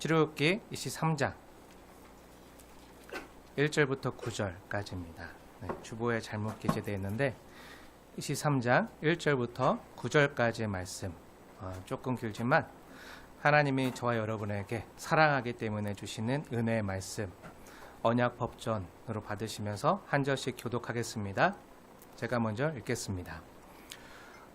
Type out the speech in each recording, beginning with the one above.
출애굽기 23장 1절부터 9절까지입니다. 주보에 잘못 기재되어 있는데 23장 1절부터 9절까지의 말씀, 조금 길지만 하나님이 저와 여러분에게 사랑하기 때문에 주시는 은혜의 말씀, 언약 법전으로 받으시면서 한 절씩 교독하겠습니다. 제가 먼저 읽겠습니다.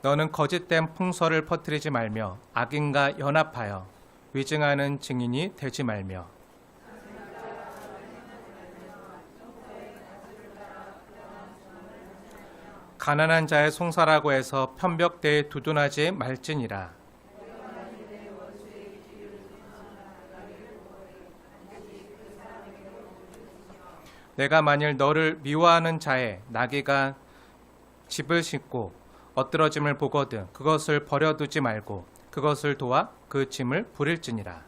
너는 거짓된 풍설을 퍼뜨리지 말며 악인과 연합하여 위증하는 증인이 되지 말며 가난한 자의 송사라고 해서 편벽대에 두둔하지 말지니라. 내가 만일 너를 미워하는 자의 나귀가 집을 싣고 엎드러짐을 보거든 그것을 버려두지 말고 그것을 도와 그 짐을 부릴지니라.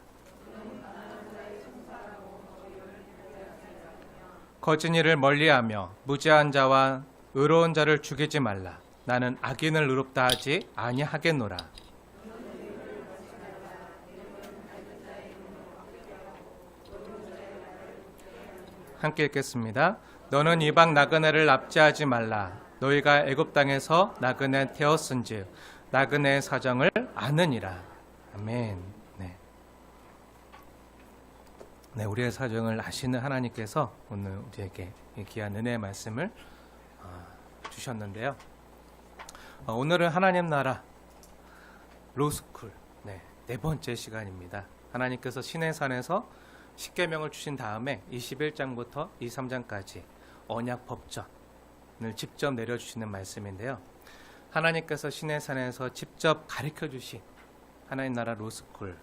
거짓 일을 멀리하며 무죄한 자와 의로운 자를 죽이지 말라. 나는 악인을 의롭다 하지 아니하겠노라. 함께 읽겠습니다. 너는 이방 나그네를 납치하지 말라. 너희가 애굽 땅에서 나그네 되었은즉 나그네의 사정을 아느니라. 아멘. 네, 우리의 사정을 아시는 하나님께서 오늘 우리에게 귀한 은혜의 말씀을 주셨는데요. 오늘은 하나님 나라 로스쿨 네 번째 시간입니다. 하나님께서 시내산에서 십계명을 주신 다음에 21장부터 23장까지 언약 법전을 직접 내려주시는 말씀인데요. 하나님께서 시내산에서 직접 가르쳐 주신 하나님 나라 로스쿨,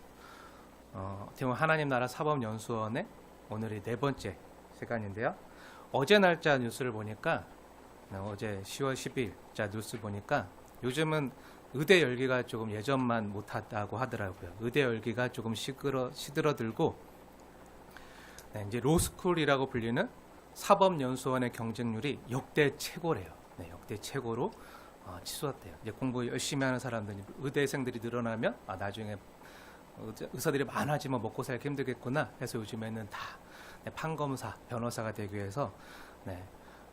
하나님 나라 사법연수원의 오늘이 네 번째 시간인데요. 어제 날짜 뉴스를 보니까 어제 10월 10일자 뉴스 보니까 요즘은 의대 열기가 조금 예전만 못하다고 하더라고요. 의대 열기가 조금 시들어들고 이제 로스쿨이라고 불리는 사법연수원의 경쟁률이 역대 최고래요. 역대 최고로 치솟았대요. 이제 공부 열심히 하는 사람들이 의대생들이 늘어나면 나중에 의사들이 많아지면 먹고 살기 힘들겠구나 해서 요즘에는 다 판검사, 변호사가 되기 위해서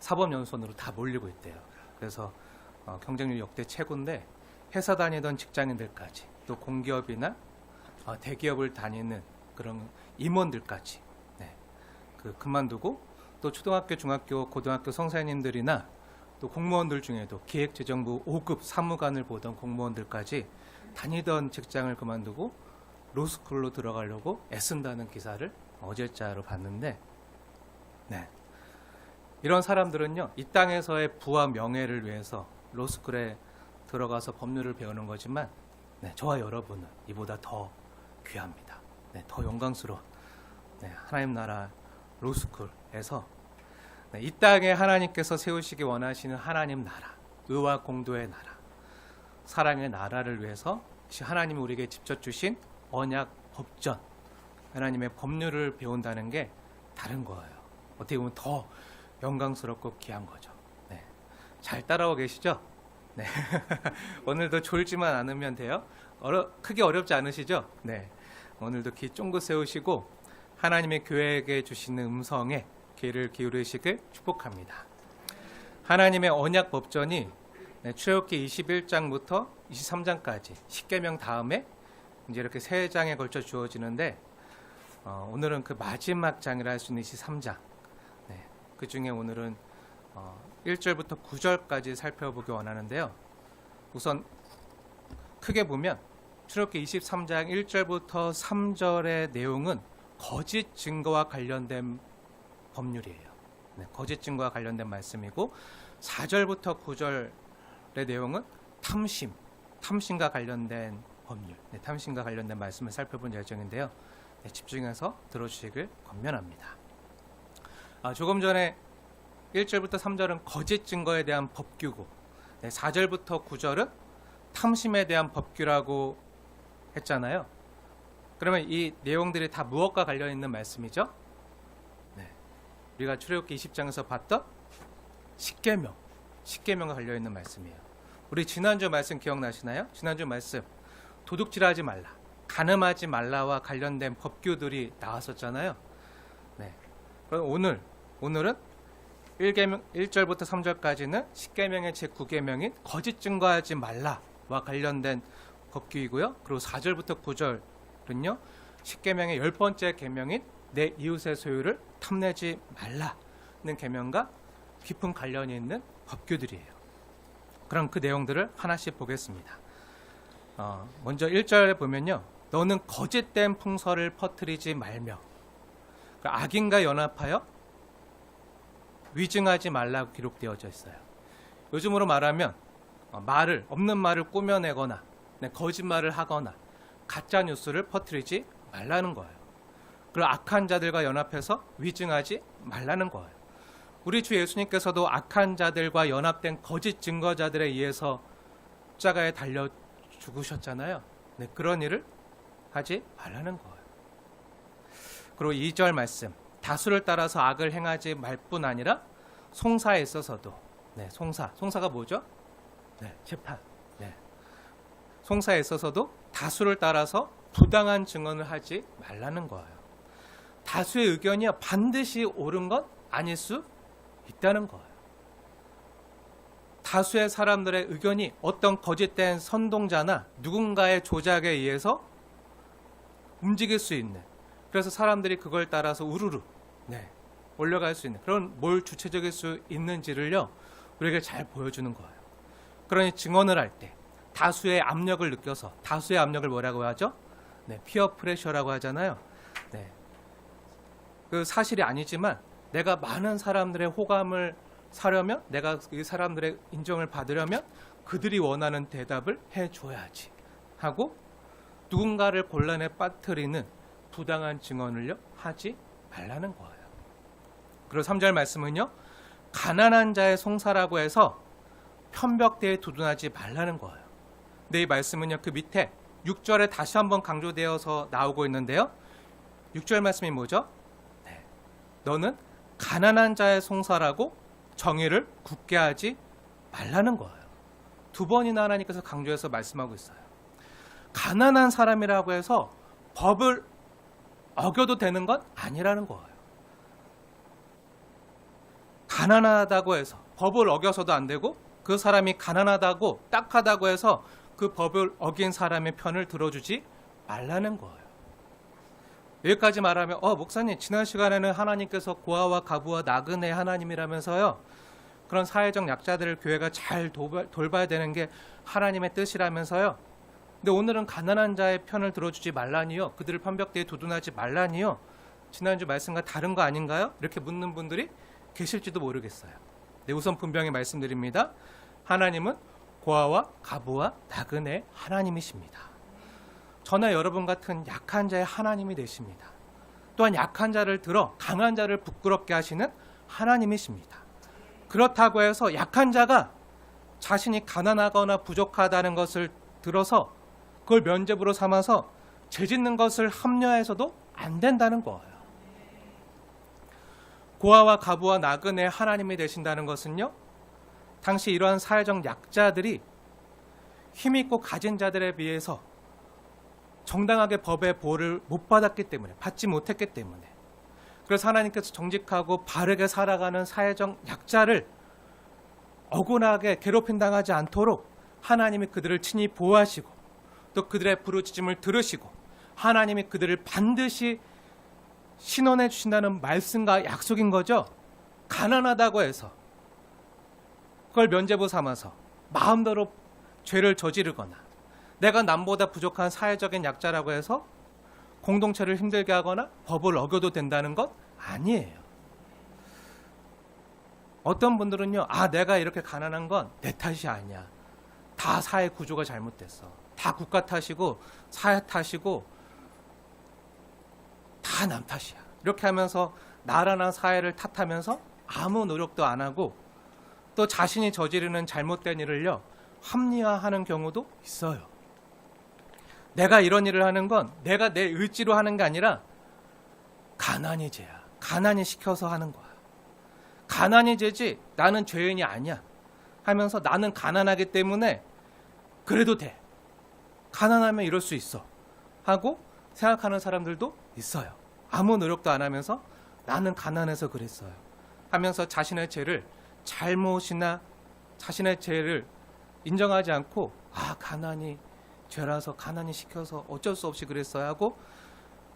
사법연수원으로 다 몰리고 있대요. 그래서 경쟁률 역대 최고인데 회사 다니던 직장인들까지 또 공기업이나 대기업을 다니는 그런 임원들까지 그만두고 또 초등학교, 중학교, 고등학교 선생님들이나 또 공무원들 중에도 기획재정부 5급 사무관을 보던 공무원들까지 다니던 직장을 그만두고 로스쿨로 들어가려고 애쓴다는 기사를 어제자로 봤는데 이런 사람들은요, 이 땅에서의 부와 명예를 위해서 로스쿨에 들어가서 법률을 배우는 거지만 저와 여러분은 이보다 더 귀합니다. 더 영광스러운 하나님 나라 로스쿨에서 이 땅에 하나님께서 세우시기 원하시는 하나님 나라, 의와 공도의 나라, 사랑의 나라를 위해서 하나님이 우리에게 직접 주신 언약 법전, 하나님의 법률을 배운다는 게 다른 거예요. 어떻게 보면 더 영광스럽고 귀한 거죠. 잘 따라오고 계시죠? 오늘도 졸지만 않으면 돼요. 크게 어렵지 않으시죠? 오늘도 귀 쫑긋 세우시고 하나님의 교회에게 주시는 음성에 귀를 기울이시길 축복합니다. 하나님의 언약 법전이 출애굽기 21장부터 23장까지 십계명 다음에 이제 이렇게 세 장에 걸쳐 주어지는데 오늘은 그 마지막 장이라 할 수 있는 23장. 그 중에 오늘은 1절부터 9절까지 살펴보기 원하는데요. 우선 크게 보면 출애굽기 23장 1절부터 3절의 내용은 거짓 증거와 관련된 법률이에요. 거짓 증거와 관련된 말씀이고 4절부터 9절의 내용은 탐심과 관련된 법률, 탐심과 관련된 말씀을 살펴본 예정인데요. 집중해서 들어주시길 권면합니다. 조금 전에 1절부터 3절은 거짓 증거에 대한 법규고 4절부터 9절은 탐심에 대한 법규라고 했잖아요. 그러면 이 내용들이 다 무엇과 관련 있는 말씀이죠? 우리가 출애굽기 20장에서 봤던 십계명과 관련 있는 말씀이에요. 우리 지난주 말씀 기억나시나요? 지난주 말씀 도둑질하지 말라. 가늠하지 말라와 관련된 법규들이 나왔었잖아요. 네. 그럼 오늘은 1절부터 3절까지는 10계명의 제9계명인 거짓 증거하지 말라와 관련된 법규이고요. 그리고 4절부터 9절은요. 10계명의 10번째 계명인 내 이웃의 소유를 탐내지 말라는 계명과 깊은 관련이 있는 법규들이에요. 그럼 그 내용들을 하나씩 보겠습니다. 먼저 1절에 보면요. 너는 거짓된 풍설을 퍼뜨리지 말며 악인과 연합하여 위증하지 말라고 기록되어져 있어요. 요즘으로 말하면 없는 말을 꾸며내거나 거짓말을 하거나 가짜 뉴스를 퍼뜨리지 말라는 거예요. 그리고 악한 자들과 연합해서 위증하지 말라는 거예요. 우리 주 예수님께서도 악한 자들과 연합된 거짓 증거자들에 의해서 십자가에 달려 죽으셨잖아요. 네, 그런 일을 하지 말라는 거예요. 그리고 2절 말씀, 다수를 따라서 악을 행하지 말 뿐 아니라 송사에 있어서도, 네, 송사가 뭐죠? 네, 재판. 네. 송사에 있어서도 다수를 따라서 부당한 증언을 하지 말라는 거예요. 다수의 의견이 반드시 옳은 건 아닐 수 있다는 거예요. 다수의 사람들의 의견이 어떤 거짓된 선동자나 누군가의 조작에 의해서 움직일 수 있는, 그래서 사람들이 그걸 따라서 우르르 올려갈 수 있는 그런 뭘 주체적일 수 있는지를요 우리에게 잘 보여주는 거예요. 그러니 증언을 할 때 다수의 압력을 느껴서, 다수의 압력을 뭐라고 하죠? 네, 피어 프레셔라고 하잖아요. 네. 그 사실이 아니지만 내가 많은 사람들의 호감을 사려면, 내가 이 사람들의 인정을 받으려면 그들이 원하는 대답을 해줘야지 하고 누군가를 곤란에 빠뜨리는 부당한 증언을요 하지 말라는 거예요. 그리고 3절 말씀은요, 가난한 자의 송사라고 해서 편벽대에 두둔하지 말라는 거예요. 근데 이 말씀은요 그 밑에 6절에 다시 한번 강조되어서 나오고 있는데요, 6절 말씀이 뭐죠? 네. 너는 가난한 자의 송사라고 정의를 굳게 하지 말라는 거예요. 두 번이나 하나님께서 강조해서 말씀하고 있어요. 가난한 사람이라고 해서 법을 어겨도 되는 건 아니라는 거예요. 가난하다고 해서 법을 어겨서도 안 되고, 그 사람이 가난하다고 딱하다고 해서 그 법을 어긴 사람의 편을 들어주지 말라는 거예요. 여기까지 말하면 목사님 지난 시간에는 하나님께서 고아와 가부와 나그네 하나님이라면서요, 그런 사회적 약자들을 교회가 잘 돌봐야 되는 게 하나님의 뜻이라면서요, 근데 오늘은 가난한 자의 편을 들어주지 말라니요, 그들을 편벽대에 두둔하지 말라니요, 지난주 말씀과 다른 거 아닌가요? 이렇게 묻는 분들이 계실지도 모르겠어요. 네, 우선 분명히 말씀드립니다. 하나님은 고아와 가부와 나그네 하나님이십니다. 저나 여러분 같은 약한 자의 하나님이 되십니다. 또한 약한 자를 들어 강한 자를 부끄럽게 하시는 하나님이십니다. 그렇다고 해서 약한 자가 자신이 가난하거나 부족하다는 것을 들어서 그걸 면죄부로 삼아서 죄짓는 것을 합리화해서도 안 된다는 거예요. 고아와 가부와 나그네 하나님이 되신다는 것은요, 당시 이러한 사회적 약자들이 힘있고 가진 자들에 비해서 정당하게 법의 보호를 못 받았기 때문에, 받지 못했기 때문에, 그래서 하나님께서 정직하고 바르게 살아가는 사회적 약자를 억울하게 괴롭힘 당하지 않도록 하나님이 그들을 친히 보호하시고, 또 그들의 부르짖음을 들으시고 하나님이 그들을 반드시 신원해 주신다는 말씀과 약속인 거죠. 가난하다고 해서 그걸 면죄부 삼아서 마음대로 죄를 저지르거나, 내가 남보다 부족한 사회적인 약자라고 해서 공동체를 힘들게 하거나 법을 어겨도 된다는 것 아니에요. 어떤 분들은요, 내가 이렇게 가난한 건 내 탓이 아니야, 다 사회 구조가 잘못됐어, 다 국가 탓이고 사회 탓이고 다 남 탓이야, 이렇게 하면서 나라나 사회를 탓하면서 아무 노력도 안 하고 또 자신이 저지르는 잘못된 일을요 합리화하는 경우도 있어요. 내가 이런 일을 하는 건 내가 내 의지로 하는 게 아니라 가난이 죄야, 가난이 시켜서 하는 거야, 가난이 죄지 나는 죄인이 아니야 하면서 나는 가난하기 때문에 그래도 돼, 가난하면 이럴 수 있어 하고 생각하는 사람들도 있어요. 아무 노력도 안 하면서 나는 가난해서 그랬어요 하면서 자신의 죄를 잘못이나 자신의 죄를 인정하지 않고 가난이 죄라서 가난이 시켜서 어쩔 수 없이 그랬어요 하고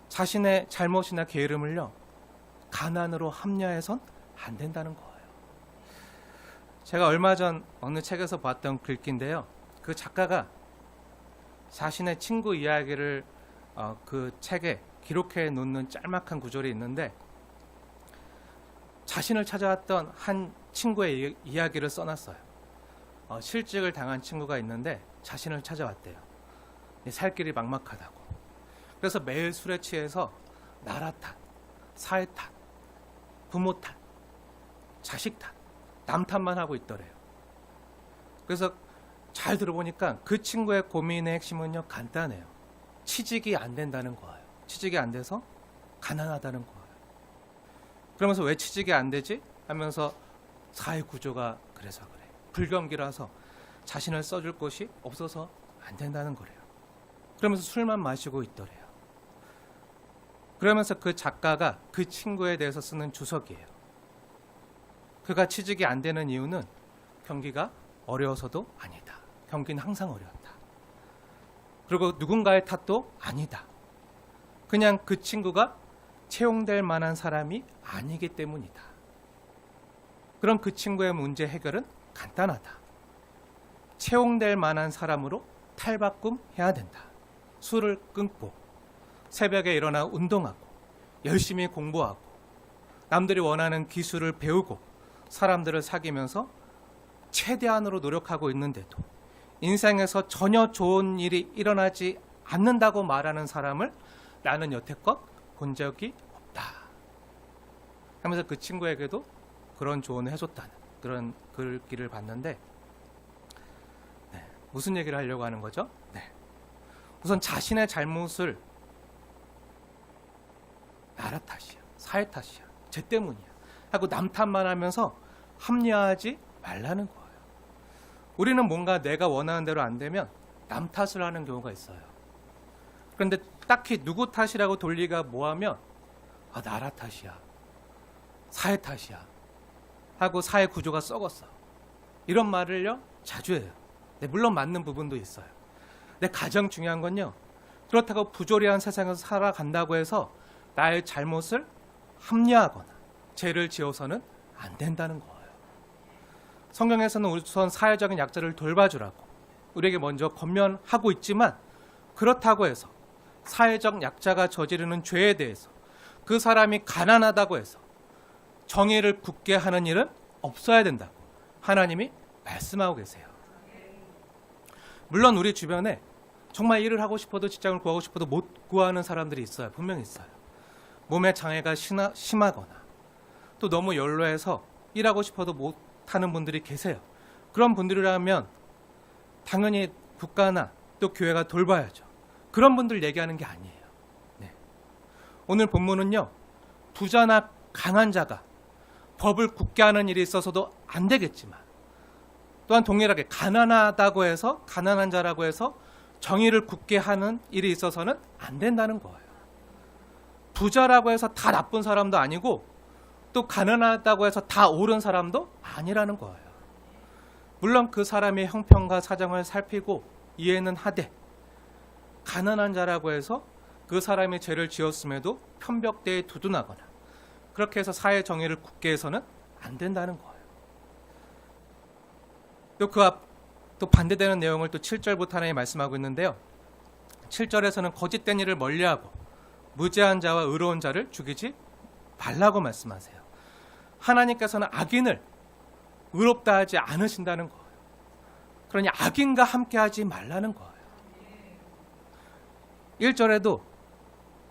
자신의 잘못이나 게으름을요 가난으로 합리화해선 안 된다는 거예요. 제가 얼마 전 어느 책에서 봤던 글귀인데요, 그 작가가 자신의 친구 이야기를 그 책에 기록해 놓는 짤막한 구절이 있는데, 자신을 찾아왔던 한 친구의 이야기를 써놨어요. 실직을 당한 친구가 있는데 자신을 찾아왔대요. 살 길이 막막하다고. 그래서 매일 술에 취해서 나라 탓, 사회 탓, 부모 탓, 자식 탓, 남 탓만 하고 있더래요. 그래서 잘 들어보니까 그 친구의 고민의 핵심은요 간단해요. 취직이 안 된다는 거예요. 취직이 안 돼서 가난하다는 거예요. 그러면서 왜 취직이 안 되지? 하면서 사회 구조가 그래서 그래. 불경기라서 자신을 써줄 곳이 없어서 안 된다는 거래요. 그러면서 술만 마시고 있더래요. 그러면서 그 작가가 그 친구에 대해서 쓰는 주석이에요. 그가 취직이 안 되는 이유는 경기가 어려워서도 아니다. 경기는 항상 어려웠다. 그리고 누군가의 탓도 아니다. 그냥 그 친구가 채용될 만한 사람이 아니기 때문이다. 그럼 그 친구의 문제 해결은 간단하다. 채용될 만한 사람으로 탈바꿈해야 된다. 술을 끊고 새벽에 일어나 운동하고 열심히 공부하고 남들이 원하는 기술을 배우고 사람들을 사귀면서 최대한으로 노력하고 있는데도 인생에서 전혀 좋은 일이 일어나지 않는다고 말하는 사람을 나는 여태껏 본 적이 없다 하면서 그 친구에게도 그런 조언을 해줬다는 그런 글귀를 봤는데, 무슨 얘기를 하려고 하는 거죠? 우선 자신의 잘못을 나라 탓이야, 사회 탓이야, 쟤 때문이야 하고 남 탓만 하면서 합리화하지 말라는 거예요. 우리는 뭔가 내가 원하는 대로 안 되면 남 탓을 하는 경우가 있어요. 그런데 딱히 누구 탓이라고 돌리가 뭐하면 나라 탓이야, 사회 탓이야 하고 사회 구조가 썩었어, 이런 말을요 자주 해요. 물론 맞는 부분도 있어요. 근데 가장 중요한 건요, 그렇다고 부조리한 세상에서 살아간다고 해서 나의 잘못을 합리화하거나 죄를 지어서는 안 된다는 거예요. 성경에서는 우선 사회적인 약자를 돌봐주라고 우리에게 먼저 권면하고 있지만, 그렇다고 해서 사회적 약자가 저지르는 죄에 대해서 그 사람이 가난하다고 해서 정의를 굳게 하는 일은 없어야 된다고 하나님이 말씀하고 계세요. 물론 우리 주변에 정말 일을 하고 싶어도 직장을 구하고 싶어도 못 구하는 사람들이 있어요. 분명히 있어요. 몸에 장애가 심하거나 또 너무 연로해서 일하고 싶어도 못하는 분들이 계세요. 그런 분들이라면 당연히 국가나 또 교회가 돌봐야죠. 그런 분들 얘기하는 게 아니에요. 오늘 본문은요, 부자나 강한 자가 법을 굳게 하는 일이 있어서도 안 되겠지만, 또한 동일하게 가난하다고 해서, 가난한 자라고 해서 정의를 굳게 하는 일이 있어서는 안 된다는 거예요. 부자라고 해서 다 나쁜 사람도 아니고 또 가난하다고 해서 다 옳은 사람도 아니라는 거예요. 물론 그 사람의 형편과 사정을 살피고 이해는 하되, 가난한 자라고 해서 그 사람이 죄를 지었음에도 편벽대에 두둔하거나 그렇게 해서 사회 정의를 굳게 해서는 안 된다는 거예요. 또 반대되는 내용을 또 7절부터 하나님 말씀하고 있는데요. 7절에서는 거짓된 일을 멀리하고 무죄한 자와 의로운 자를 죽이지 말라고 말씀하세요. 하나님께서는 악인을 의롭다 하지 않으신다는 거예요. 그러니 악인과 함께 하지 말라는 거예요. 1절에도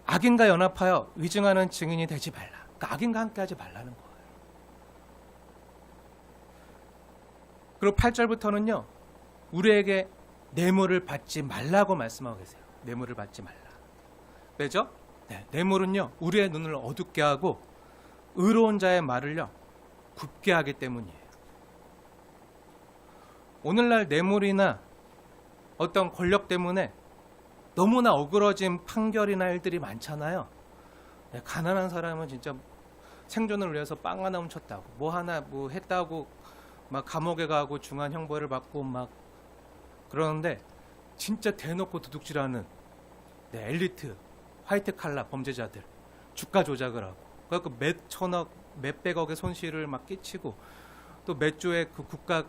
악인과 연합하여 위증하는 증인이 되지 말라. 그러니까 악인과 함께 하지 말라는 거예요. 그리고 8절부터는요, 우리에게 뇌물을 받지 말라고 말씀하고 계세요. 뇌물을 받지 말라. 왜죠? 뇌물은요, 우리의 눈을 어둡게 하고 의로운 자의 말을요, 굽게 하기 때문이에요. 오늘날 뇌물이나 어떤 권력 때문에 너무나 어그러진 판결이나 일들이 많잖아요. 네, 가난한 사람은 진짜 생존을 위해서 빵 하나 훔쳤다고, 뭐 하나 뭐 했다고 막 감옥에 가고 중한 형벌을 받고 막 그러는데, 진짜 대놓고 도둑질하는 네, 엘리트 화이트 칼라 범죄자들 주가 조작을 하고, 그래서 몇 천억 몇백억의 손실을 막 끼치고 또 몇 조의 그 국가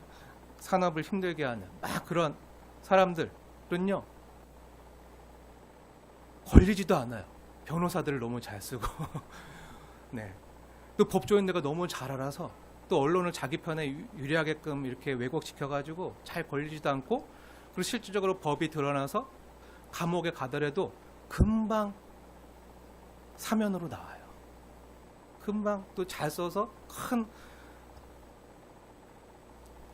산업을 힘들게 하는 막 그런 사람들은요 걸리지도 않아요. 변호사들을 너무 잘 쓰고 네. 또 법조인들가 너무 잘 알아서 또 언론을 자기 편에 유리하게끔 이렇게 왜곡시켜가지고 잘 걸리지도 않고, 그리고 실질적으로 법이 드러나서 감옥에 가더라도 금방 사면으로 나와요. 금방 또 잘 써서 큰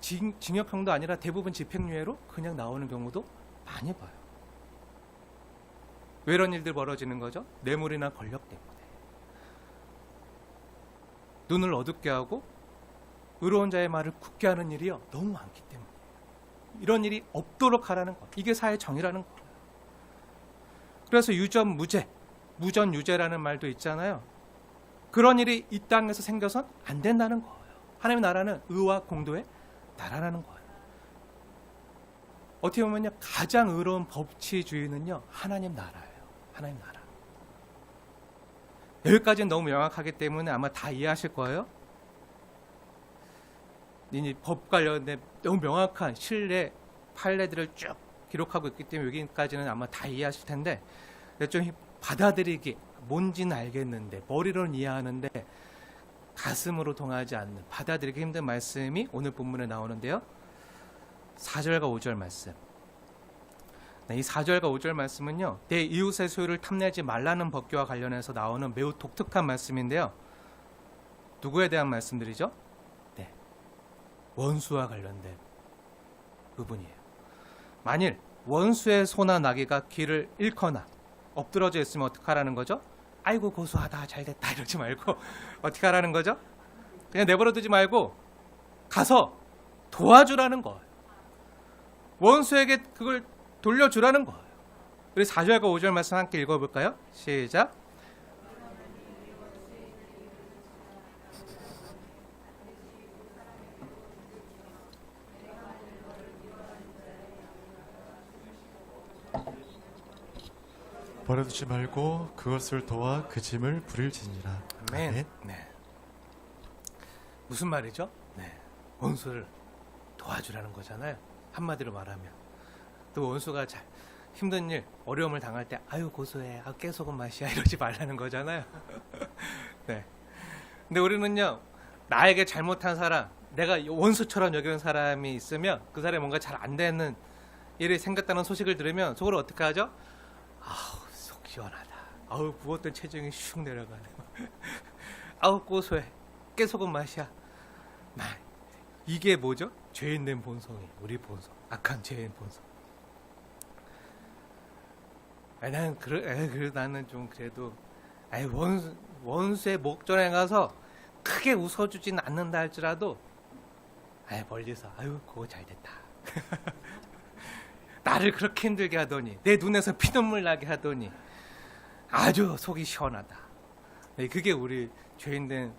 징역형도 아니라 대부분 집행유예로 그냥 나오는 경우도 많이 봐요. 왜 이런 일들 벌어지는 거죠? 뇌물이나 권력 때문에. 눈을 어둡게 하고 의로운 자의 말을 굳게 하는 일이요 너무 많기 때문에 이런 일이 없도록 하라는 것. 이게 사회 정의라는 거예요. 그래서 유전 무죄, 무전 유죄라는 말도 있잖아요. 그런 일이 이 땅에서 생겨선 안 된다는 거예요. 하나님의 나라는 의와 공도의 나라라는 거예요. 어떻게 보면요, 가장 의로운 법치주의는요 하나님 나라예요. 하나님 나라. 여기까지는 너무 명확하기 때문에 아마 다 이해하실 거예요. 이 법 관련된 너무 명확한 신뢰 판례들을 쭉 기록하고 있기 때문에 여기까지는 아마 다 이해하실 텐데, 좀 받아들이기, 뭔지는 알겠는데 머리로는 이해하는데 가슴으로 통하지 않는, 받아들이기 힘든 말씀이 오늘 본문에 나오는데요. 4절과 5절 말씀. 이 4절과 5절 말씀은요, 내 이웃의 소유를 탐내지 말라는 법규와 관련해서 나오는 매우 독특한 말씀인데요. 누구에 대한 말씀들이죠? 네, 원수와 관련된 부분이에요. 만일 원수의 소나 나귀가 길을 잃거나 엎드러져 있으면 어떻게 하라는 거죠? 아이고 고소하다 잘됐다 이러지 말고 어떻게 하라는 거죠? 그냥 내버려 두지 말고 가서 도와주라는 거예요. 원수에게 그걸 돌려주라는 거예요. 우리 4절과 5절 말씀 함께 읽어볼까요? 시작. 버려두지 말고 그것을 도와 그 짐을 부릴지니라. 아멘. 네. 무슨 말이죠? 네. 원수를 도와주라는 거잖아요. 한마디로 말하면. 또 원수가 잘 힘든 일, 어려움을 당할 때 아유 고소해, 아 깨소금 맛이야 이러지 말라는 거잖아요. 네. 근데 우리는요, 나에게 잘못한 사람, 내가 원수처럼 여기는 사람이 있으면 그 사람이 뭔가 잘 안 되는 일이 생겼다는 소식을 들으면 속으로 어떻게 하죠? 아우 속 시원하다. 아우 부었던 체중이 슉 내려가네. 아우 고소해, 깨소금 맛이야. 이게 뭐죠? 죄인된 본성이, 우리 본성, 악한 죄인 본성. 나는 좀 그래도 원수의 목전에 가서 크게 웃어주진 않는다 할지라도 멀리서 아유 그거 잘됐다. 나를 그렇게 힘들게 하더니, 내 눈에서 피눈물 나게 하더니 아주 속이 시원하다. 그게 우리 죄인된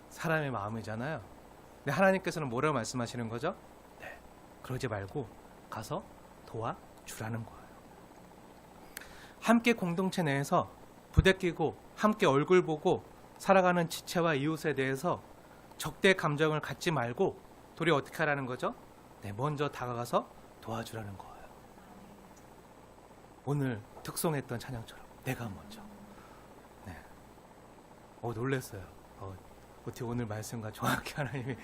사람의 마음이잖아요. 근데 하나님께서는 뭐라고 말씀하시는 거죠? 네, 그러지 말고 가서 도와주라는 거예요. 함께 공동체 내에서 부대끼고 함께 얼굴 보고 살아가는 지체와 이웃에 대해서 적대 감정을 갖지 말고 도리어 어떻게 하라는 거죠? 네, 먼저 다가가서 도와주라는 거예요. 오늘 특송했던 찬양처럼 내가 먼저. 네. 놀랐어요. 어떻게 오늘 말씀과 정확히 하나님이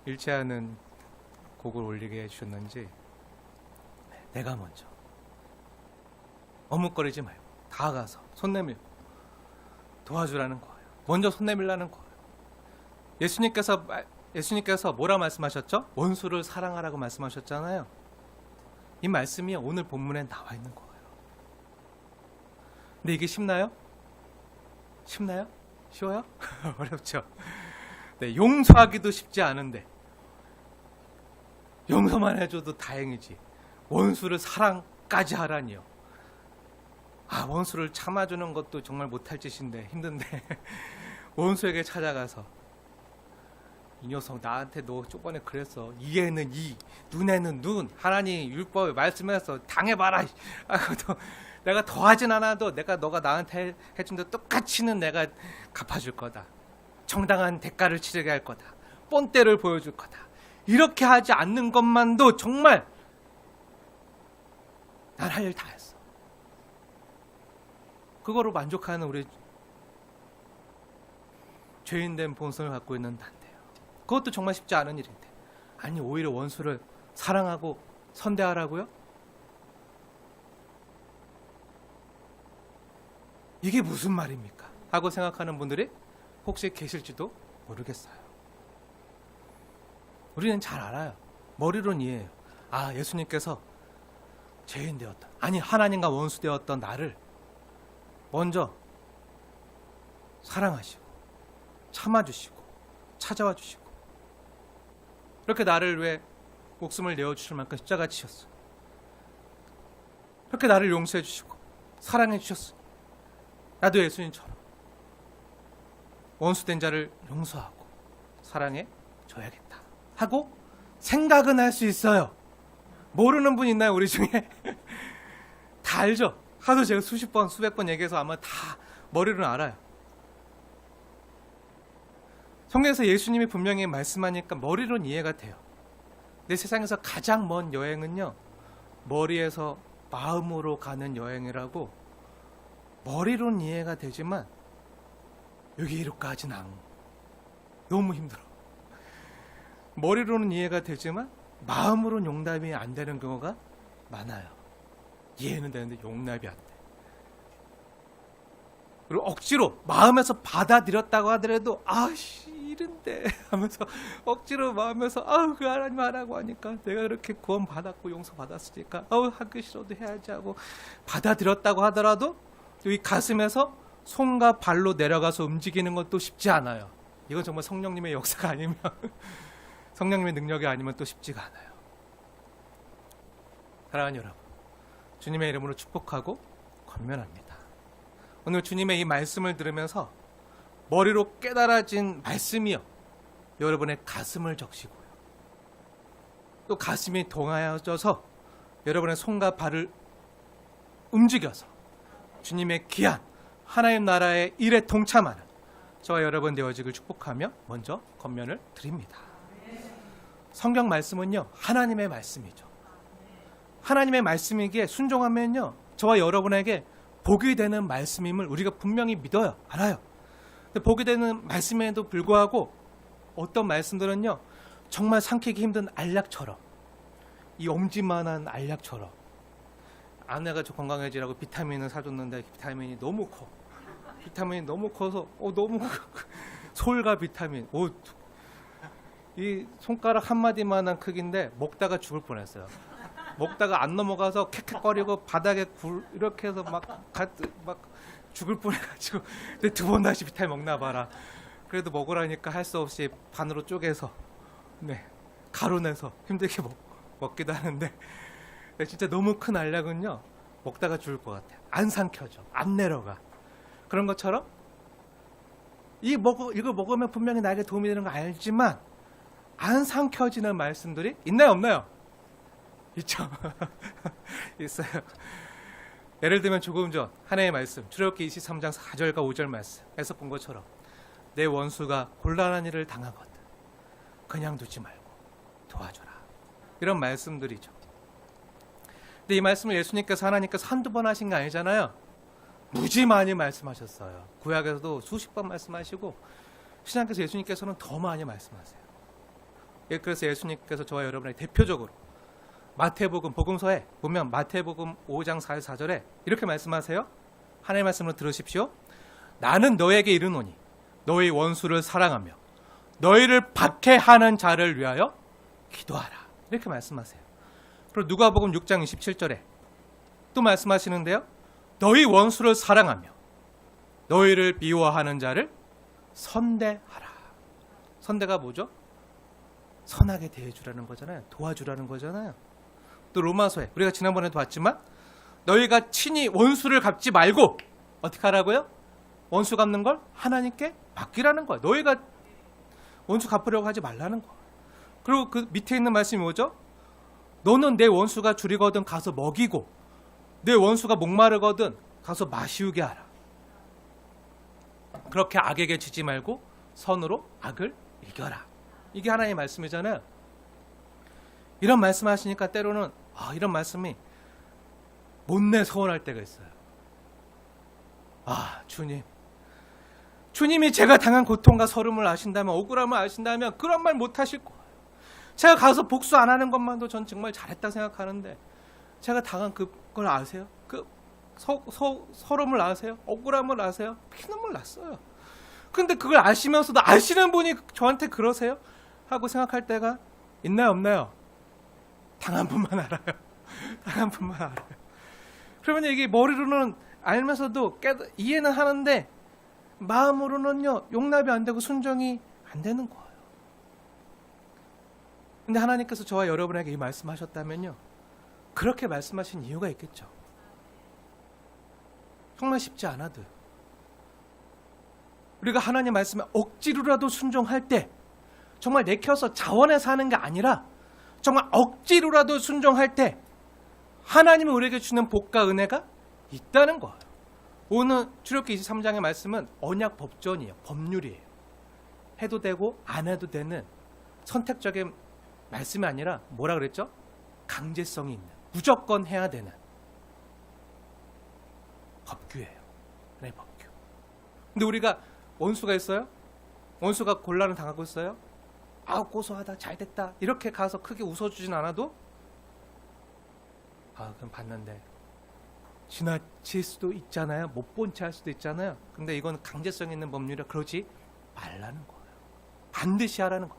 일치하는 곡을 올리게 해주셨는지. 네, 내가 먼저. 어묵거리지 말고 다가가서 손 내밀고 도와주라는 거예요. 먼저 손 내밀라는 거예요. 예수님께서 뭐라 말씀하셨죠? 원수를 사랑하라고 말씀하셨잖아요. 이 말씀이 오늘 본문에 나와 있는 거예요. 근데 이게 쉽나요? 쉽나요? 쉬워요? 어렵죠. 네, 용서하기도 쉽지 않은데 용서만 해줘도 다행이지 원수를 사랑까지 하라니요. 원수를 참아주는 것도 정말 못할 짓인데 힘든데 원수에게 찾아가서 이 녀석 나한테 너 저번에 그랬어. 이에는 이, 눈에는 눈. 하나님 율법에 말씀해서 당해봐라. 내가 더하진 않아도 너가 나한테 해준 대 똑같이는 내가 갚아줄 거다. 정당한 대가를 치르게 할 거다. 본때를 보여줄 거다. 이렇게 하지 않는 것만도 정말 난 할 일 다 했어. 그거로 만족하는 우리 죄인된 본성을 갖고 있는 난데요. 그것도 정말 쉽지 않은 일인데, 아니 오히려 원수를 사랑하고 선대하라고요? 이게 무슨 말입니까? 하고 생각하는 분들이 혹시 계실지도 모르겠어요. 우리는 잘 알아요. 머리로는 이해해요. 예수님께서 죄인 되었던, 아니 하나님과 원수 되었던 나를 먼저 사랑하시고 참아주시고 찾아와 주시고 그렇게 나를 위해 목숨을 내어주실 만큼 십자가 지셨어. 그렇게 나를 용서해 주시고 사랑해 주셨어. 나도 예수님처럼 원수된 자를 용서하고 사랑해 줘야겠다 하고 생각은 할 수 있어요. 모르는 분 있나요? 우리 중에? 다 알죠? 하도 제가 수십 번 수백 번 얘기해서 아마 다 머리로는 알아요. 성경에서 예수님이 분명히 말씀하니까 머리로는 이해가 돼요. 내 세상에서 가장 먼 여행은요, 머리에서 마음으로 가는 여행이라고. 머리로는 이해가 되지만 여기로까지는 너무 힘들어. 머리로는 이해가 되지만 마음으로는 용납이 안 되는 경우가 많아요. 이해는 되는데 용납이 안 돼. 그리고 억지로 마음에서 받아들였다고 하더라도 이른데 하면서 억지로 마음에서 그 하나님 하라고 하니까 내가 그렇게 구원 받았고 용서 받았으니까 하기 싫어도 해야지 하고 받아들였다고 하더라도 이 가슴에서 손과 발로 내려가서 움직이는 것도 쉽지 않아요. 이건 정말 성령님의 역사가 아니면 성령님의 능력이 아니면 또 쉽지가 않아요. 사랑하는 여러분, 주님의 이름으로 축복하고 권면합니다. 오늘 주님의 이 말씀을 들으면서 머리로 깨달아진 말씀이요, 여러분의 가슴을 적시고요, 또 가슴이 동하여져서 여러분의 손과 발을 움직여서 주님의 귀한 하나님 나라의 일에 동참하는 저와 여러분 되어지길 축복하며 먼저 권면을 드립니다. 성경 말씀은요, 하나님의 말씀이죠. 하나님의 말씀이기에 순종하면요, 저와 여러분에게 복이 되는 말씀임을 우리가 분명히 믿어요. 알아요. 근데 복이 되는 말씀에도 불구하고 어떤 말씀들은요, 정말 삼키기 힘든 알약처럼, 이 엄지만한 알약처럼, 아내가 저 건강해지라고 비타민을 사줬는데 비타민이 너무 커. 비타민이 너무 커서 너무 솔과 비타민, 이 손가락 한마디만한 크기인데 먹다가 죽을 뻔했어요. 먹다가 안 넘어가서 캑캑거리고 바닥에 이렇게 해서 막 죽을 뻔해가지고, 근데 두 번 다시 비타민 먹나 봐라. 그래도 먹으라니까 할 수 없이 반으로 쪼개서 가루 내서 힘들게 먹기도 하는데, 진짜 너무 큰 알약은요, 먹다가 죽을 것 같아요. 안 삼켜져, 안 내려가. 그런 것처럼 이거 먹으면 분명히 나에게 도움이 되는 거 알지만 안 삼켜지는 말씀들이 있나요, 없나요? 있죠. 있어요. 예를 들면 조금 전 하나님의 말씀, 출애굽기 23장 4절과 5절 말씀에서 본 것처럼 내 원수가 곤란한 일을 당하거든 그냥 두지 말고 도와줘라, 이런 말씀들이죠. 근데 이 말씀을 예수님께서 하나님께서 한두 번 하신 게 아니잖아요. 무지 많이 말씀하셨어요. 구약에서도 수십 번 말씀하시고 신약에서 예수님께서는 더 많이 말씀하세요. 그래서 예수님께서 저와 여러분에게 대표적으로 마태복음 복음서에 보면 마태복음 5장 44절에 이렇게 말씀하세요. 하나님의 말씀을 들으십시오. 나는 너에게 이르노니 너희 원수를 사랑하며 너희를 박해하는 자를 위하여 기도하라, 이렇게 말씀하세요. 그리고 누가복음 6장 27절에 또 말씀하시는데요, 너희 원수를 사랑하며 너희를 미워하는 자를 선대하라. 선대가 뭐죠? 선하게 대해주라는 거잖아요. 도와주라는 거잖아요. 또 로마서에 우리가 지난번에도 봤지만 너희가 친히 원수를 갚지 말고 어떻게 하라고요? 원수 갚는 걸 하나님께 맡기라는 거야. 너희가 원수 갚으려고 하지 말라는 거야. 그리고 그 밑에 있는 말씀이 뭐죠? 너는 내 원수가 줄이거든 가서 먹이고 내 원수가 목마르거든 가서 마시우게 하라. 그렇게 악에게 지지 말고 선으로 악을 이겨라. 이게 하나님의 말씀이잖아요. 이런 말씀하시니까 때로는 이런 말씀이 못내 서운할 때가 있어요. 주님이 제가 당한 고통과 서름을 아신다면, 억울함을 아신다면 그런 말 못하실 거예요. 제가 가서 복수 안 하는 것만도 전 정말 잘했다 생각하는데 제가 당한 그걸 아세요? 그 서름을 아세요? 억울함을 아세요? 피눈물 났어요. 근데 그걸 아시면서도 아시는 분이 저한테 그러세요? 하고 생각할 때가 있나요, 없나요? 당한 분만 알아요. 당한 분만 알아요. 그러면 이게 머리로는 알면서도 이해는 하는데 마음으로는요, 용납이 안 되고 순종이 안 되는 거예요. 근데 하나님께서 저와 여러분에게 이 말씀하셨다면요, 그렇게 말씀하신 이유가 있겠죠. 정말 쉽지 않아도 우리가 하나님 말씀에 억지로라도 순종할 때 정말 내켜서 자원해서 하는 게 아니라 정말 억지로라도 순종할 때 하나님이 우리에게 주는 복과 은혜가 있다는 거예요. 오늘 출애굽기 23장의 말씀은 언약 법전이에요. 법률이에요. 해도 되고 안 해도 되는 선택적인 말씀이 아니라 뭐라 그랬죠? 강제성이 있는, 무조건 해야 되는 법규예요. 네, 법규. 근데 우리가 원수가 있어요? 원수가 곤란을 당하고 있어요? 고소하다, 잘됐다 이렇게 가서 크게 웃어주진 않아도 그럼 봤는데 지나칠 수도 있잖아요. 못 본 채 할 수도 있잖아요. 근데 이건 강제성 있는 법률이라 그러지 말라는 거예요. 반드시 하라는 거.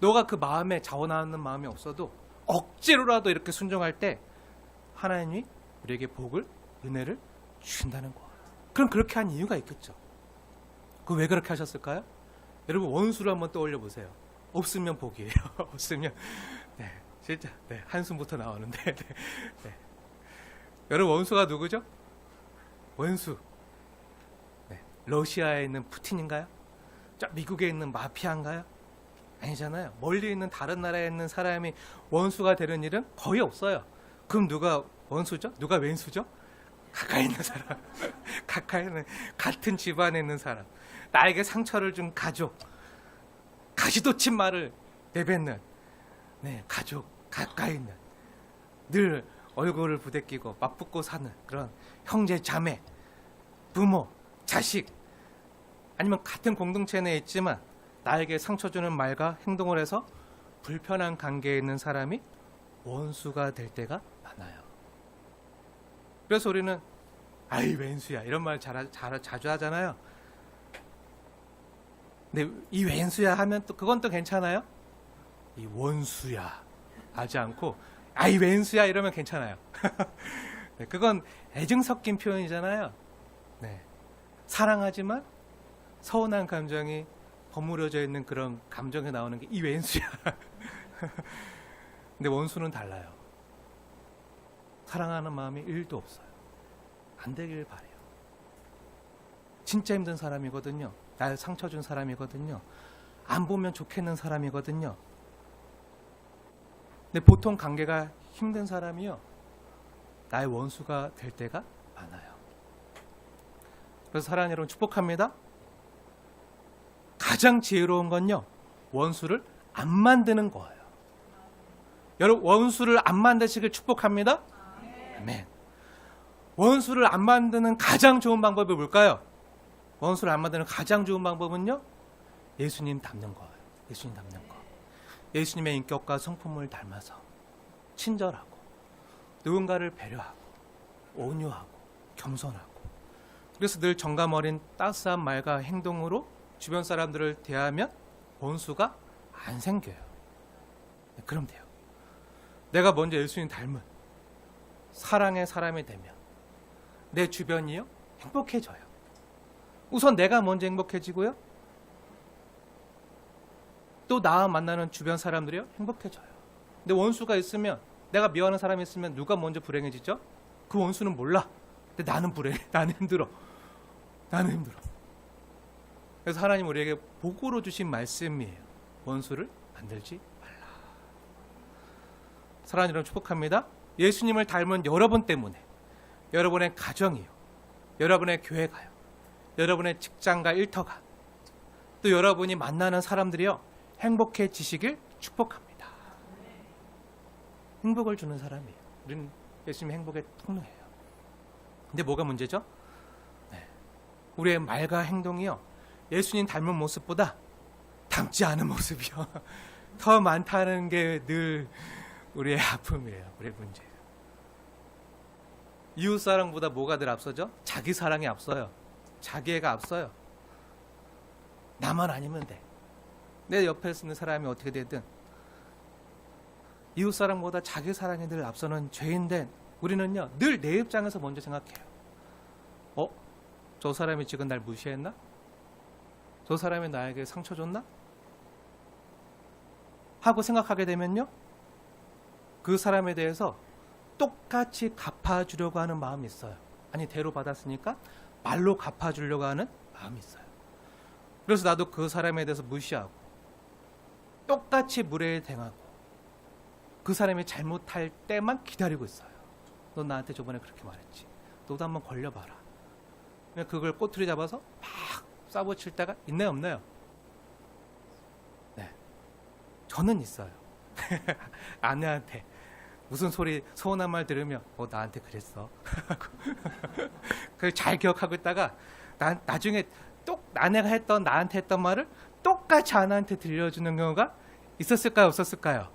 너가 그 마음에 자원하는 마음이 없어도 억지로라도 이렇게 순종할 때 하나님이 우리에게 복을, 은혜를 주신다는 거예요. 그럼 그렇게 한 이유가 있겠죠. 그 왜 그렇게 하셨을까요? 여러분 원수를 한번 떠올려 보세요. 없으면 복이에요. 없으면 진짜 한숨부터 나오는데 여러분 원수가 누구죠? 원수 러시아에 있는 푸틴인가요? 저 미국에 있는 마피아인가요? 아니잖아요. 멀리 있는 다른 나라에 있는 사람이 원수가 되는 일은 거의 없어요. 그럼 누가 원수죠? 누가 왼수죠? 가까이 있는 사람. 가까이 있는, 같은 집안에 있는 사람. 나에게 상처를 준 가족. 가시돋친 말을 내뱉는 가족, 가까이 있는, 늘 얼굴을 부대끼고 맞붙고 사는 그런 형제, 자매, 부모, 자식, 아니면 같은 공동체 내에 있지만 나에게 상처 주는 말과 행동을 해서 불편한 관계에 있는 사람이 원수가 될 때가 많아요. 그래서 우리는 왼수야 이런 말 자주 하잖아요. 근데 이 왼수야 하면 또 그건 또 괜찮아요? 이 원수야 하지 않고 왼수야 이러면 괜찮아요. 그건 애증 섞인 표현이잖아요. 사랑하지만 서운한 감정이 버무려져 있는 그런 감정이 나오는 게 이 왼수야. 근데 원수는 달라요. 사랑하는 마음이 1도 없어요. 안 되길 바래요. 진짜 힘든 사람이거든요. 날 상처 준 사람이거든요. 안 보면 좋겠는 사람이거든요. 근데 보통 관계가 힘든 사람이요, 나의 원수가 될 때가 많아요. 그래서 사랑하는 여러분 축복합니다. 가장 지혜로운 건요, 원수를 안 만드는 거예요. 여러분 원수를 안 만드시길 축복합니다. 아멘. 원수를 안 만드는 가장 좋은 방법이 뭘까요? 원수를 안 만드는 가장 좋은 방법은요, 예수님 닮는 거예요. 예수님 닮는 거. 예수님의 인격과 성품을 닮아서 친절하고 누군가를 배려하고 온유하고 겸손하고, 그래서 늘 정감 어린 따스한 말과 행동으로 주변 사람들을 대하면 원수가 안 생겨요. 그럼 돼요. 내가 먼저 예수님 닮은 사랑의 사람이 되면 내 주변이요 행복해져요. 우선 내가 먼저 행복해지고요, 또 나 만나는 주변 사람들이요 행복해져요. 근데 원수가 있으면, 내가 미워하는 사람이 있으면 누가 먼저 불행해지죠? 그 원수는 몰라. 근데 나는 불행해. 나는 힘들어. 나는 힘들어. 그래서 하나님 우리에게 복으로 주신 말씀이에요. 원수를 만들지 말라. 사랑하는 여러분 축복합니다. 예수님을 닮은 여러분 때문에 여러분의 가정이요, 여러분의 교회가요, 여러분의 직장과 일터가, 또 여러분이 만나는 사람들이요 행복해지시길 축복합니다. 행복을 주는 사람이에요. 우리는 예수님의 행복의 통로예요. 근데 뭐가 문제죠? 우리의 말과 행동이요 예수님 닮은 모습보다 닮지 않은 모습이요 더 많다는 게 늘 우리의 아픔이에요. 우리의 문제예요. 이웃 사랑보다 뭐가 늘 앞서죠? 자기 사랑이 앞서요. 자기애가 앞서요. 나만 아니면 돼. 내 옆에 있는 사람이 어떻게 되든 이웃 사랑보다 자기 사랑이 늘 앞서는 죄인데, 우리는요 늘 내 입장에서 먼저 생각해요. 저 사람이 지금 날 무시했나? 저 사람이 나에게 상처 줬나? 하고 생각하게 되면요 그 사람에 대해서 똑같이 갚아주려고 하는 마음이 있어요. 아니, 대로 받았으니까 말로 갚아주려고 하는 마음이 있어요. 그래서 나도 그 사람에 대해서 무시하고 똑같이 무례에 행하고 그 사람이 잘못할 때만 기다리고 있어요. 너 나한테 저번에 그렇게 말했지. 너도 한번 걸려봐라. 그냥 그걸 꼬투리 잡아서 막 싸붙일 때가 있나요, 없나요? 네, 저는 있어요. 아내한테 무슨 소리, 서운한 말 들으면 나한테 그랬어. 그걸 잘 기억하고 있다가 나중에 아내가 나한테 했던 말을 똑같이 아내한테 들려주는 경우가 있었을까요, 없었을까요?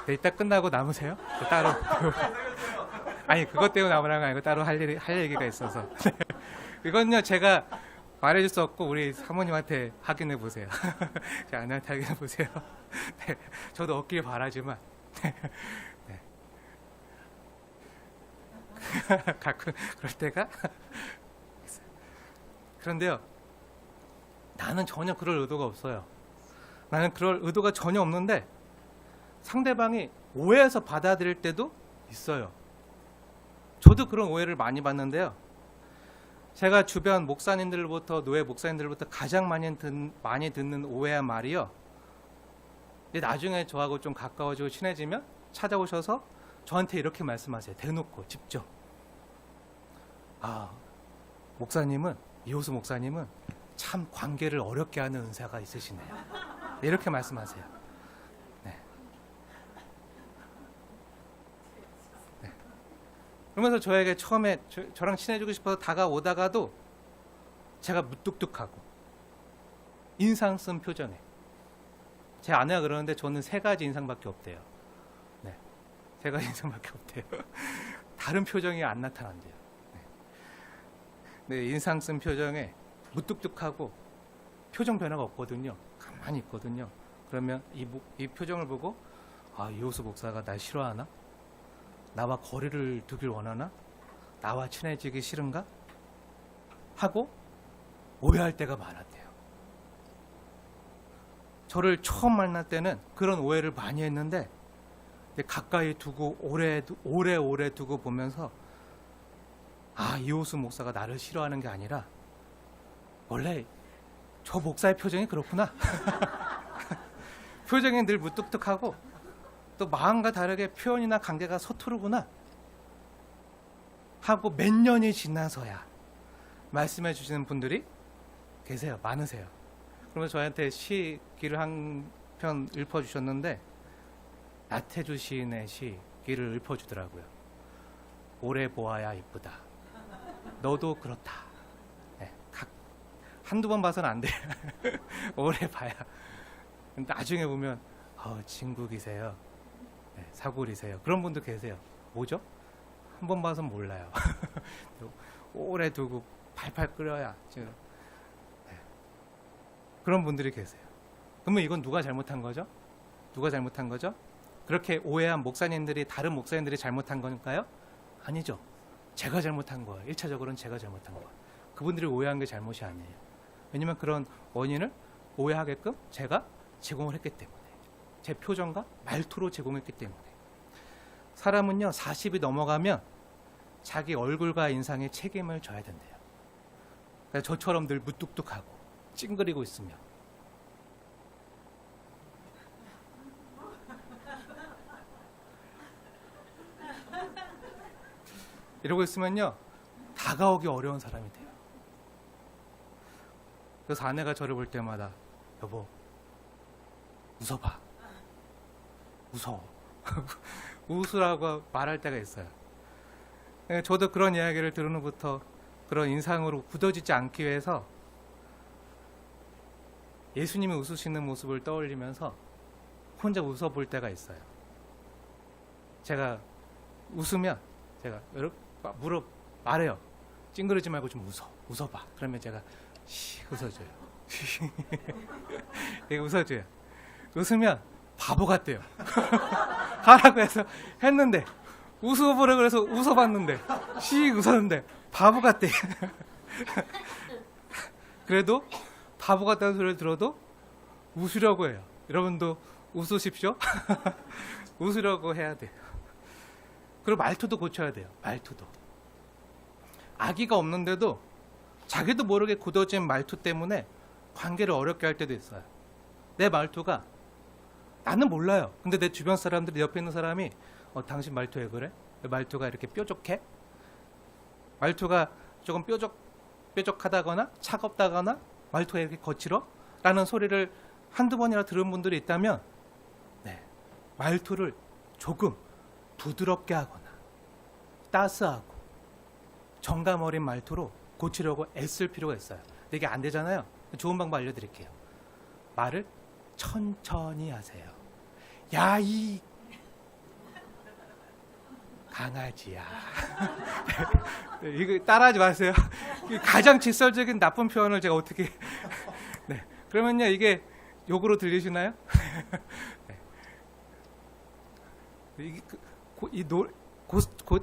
네, 이따 끝나고 남으세요? 따로. 아니, 그것 때문에 남으란 거 아니고 따로 할 얘기가 있어서. 이건요 제가 말해줄 수 없고 우리 사모님한테 확인해 보세요. 제 아내한테 확인해 보세요. 네, 저도 없길 바라지만 네. 가끔 그럴 때가 있어요. 그런데요 나는 전혀 그럴 의도가 없어요. 나는 그럴 의도가 전혀 없는데 상대방이 오해해서 받아들일 때도 있어요. 저도 그런 오해를 많이 받는데요. 제가 주변 목사님들로부터, 노예 목사님들로부터 가장 많이 듣는 오해한 말이요. 근데 나중에 저하고 좀 가까워지고 친해지면 찾아오셔서 저한테 이렇게 말씀하세요. 대놓고 직접. 목사님은, 이호수 목사님은 참 관계를 어렵게 하는 은사가 있으시네요. 이렇게 말씀하세요. 그러면서 저에게 처음에 저랑 친해지고 싶어서 다가오다가도 제가 무뚝뚝하고 인상 쓴 표정에, 제 아내가 그러는데 저는 3가지 인상밖에 없대요. 네, 3가지 인상밖에 없대요. 다른 표정이 안 나타난대요. 네, 인상 쓴 표정에 무뚝뚝하고 표정 변화가 없거든요. 가만히 있거든요. 그러면 이 표정을 보고 이호수 목사가 날 싫어하나? 나와 거리를 두길 원하나? 나와 친해지기 싫은가? 하고 오해할 때가 많았대요. 저를 처음 만날 때는 그런 오해를 많이 했는데 가까이 두고 오래 두고 보면서 이호수 목사가 나를 싫어하는 게 아니라 원래 저 목사의 표정이 그렇구나. 표정이 늘 무뚝뚝하고 또 마음과 다르게 표현이나 관계가 서투르구나 하고 몇 년이 지나서야 말씀해 주시는 분들이 계세요. 많으세요. 그러면 저한테 시기를 한 편 읊어주셨는데 나태주 시인의 시기를 읊어주더라고요. 오래 보아야 이쁘다. 너도 그렇다. 네, 한두 번 봐서는 안 돼요. 오래 봐야. 나중에 보면 진국이세요. 네, 사골이세요. 그런 분도 계세요. 뭐죠? 한 번 봐서 몰라요. 오래 두고 팔팔 끓여야 지금. 네. 그런 분들이 계세요. 그러면 이건 누가 잘못한 거죠? 누가 잘못한 거죠? 그렇게 오해한 목사님들이, 다른 목사님들이 잘못한 건가요? 아니죠. 제가 잘못한 거예요. 1차적으로는 제가 잘못한 거예요. 그분들이 오해한 게 잘못이 아니에요. 왜냐면 그런 원인을 오해하게끔 제가 제공을 했기 때문에, 제 표정과 말투로 제공했기 때문에. 사람은요 40이 넘어가면 자기 얼굴과 인상에 책임을 져야 된대요. 그러니까 저처럼 늘 무뚝뚝하고 찡그리고 있으면 이러고 있으면요 다가오기 어려운 사람이 돼요. 그래서 아내가 저를 볼 때마다 여보 웃어봐, 무서워 웃으라고 말할 때가 있어요. 저도 그런 이야기를 들은 후부터 그런 인상으로 굳어지지 않기 위해서 예수님이 웃으시는 모습을 떠올리면서 혼자 웃어볼 때가 있어요. 제가 웃으면 제가 말해요. 찡그리지 말고 좀 웃어봐. 그러면 제가 웃어줘요. 웃어줘요. 웃으면 바보 같대요. 하라고 해서 했는데 웃어보라 그래서 웃어봤는데 웃었는데 바보 같대. 그래도 바보 같다는 소리를 들어도 웃으려고 해요. 여러분도 웃으십시오. 웃으려고 해야 돼요. 그리고 말투도 고쳐야 돼요. 말투도. 아기가 없는데도 자기도 모르게 굳어진 말투 때문에 관계를 어렵게 할 때도 있어요. 내 말투가 나는 몰라요. 근데 내 주변 사람들이 옆에 있는 사람이 당신 말투 왜 그래? 왜 말투가 이렇게 뾰족해? 말투가 조금 뾰족하다거나 차갑다거나 말투가 이렇게 거칠어? 라는 소리를 한두 번이나 들은 분들이 있다면 말투를 조금 부드럽게 하거나 따스하고 정감 어린 말투로 고치려고 애쓸 필요가 있어요. 근데 이게 안 되잖아요. 좋은 방법 알려드릴게요. 말을 천천히 하세요. 야, 이 강아지야. 이거 따라하지 마세요. 가장 직설적인 나쁜 표현을 제가 어떻게 그러면요 이게 욕으로 들리시나요?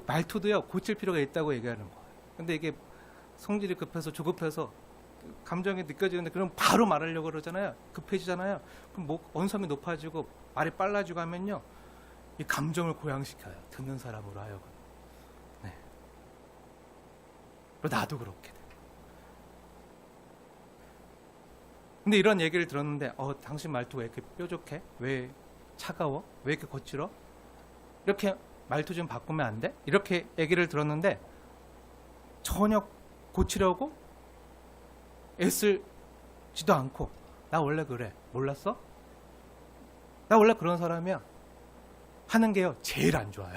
말투도요 고칠 필요가 있다고 얘기하는 거예요. 근데 이게 성질이 급해서 조급해서 감정이 느껴지는데 그럼 바로 말하려고 그러잖아요. 급해지잖아요. 그럼 언섬이 높아지고 말이 빨라지고 하면요 이 감정을 고양시켜요. 듣는 사람으로 하여금. 그리고 나도 그렇게 돼요. 근데 이런 얘기를 들었는데 당신 말투가 왜 이렇게 뾰족해? 왜 차가워? 왜 이렇게 거칠어? 이렇게 말투 좀 바꾸면 안 돼? 이렇게 얘기를 들었는데 전혀 고치려고 애쓸지도 않고 나 원래 그래. 몰랐어? 나 원래 그런 사람이야. 하는 게요 제일 안 좋아요.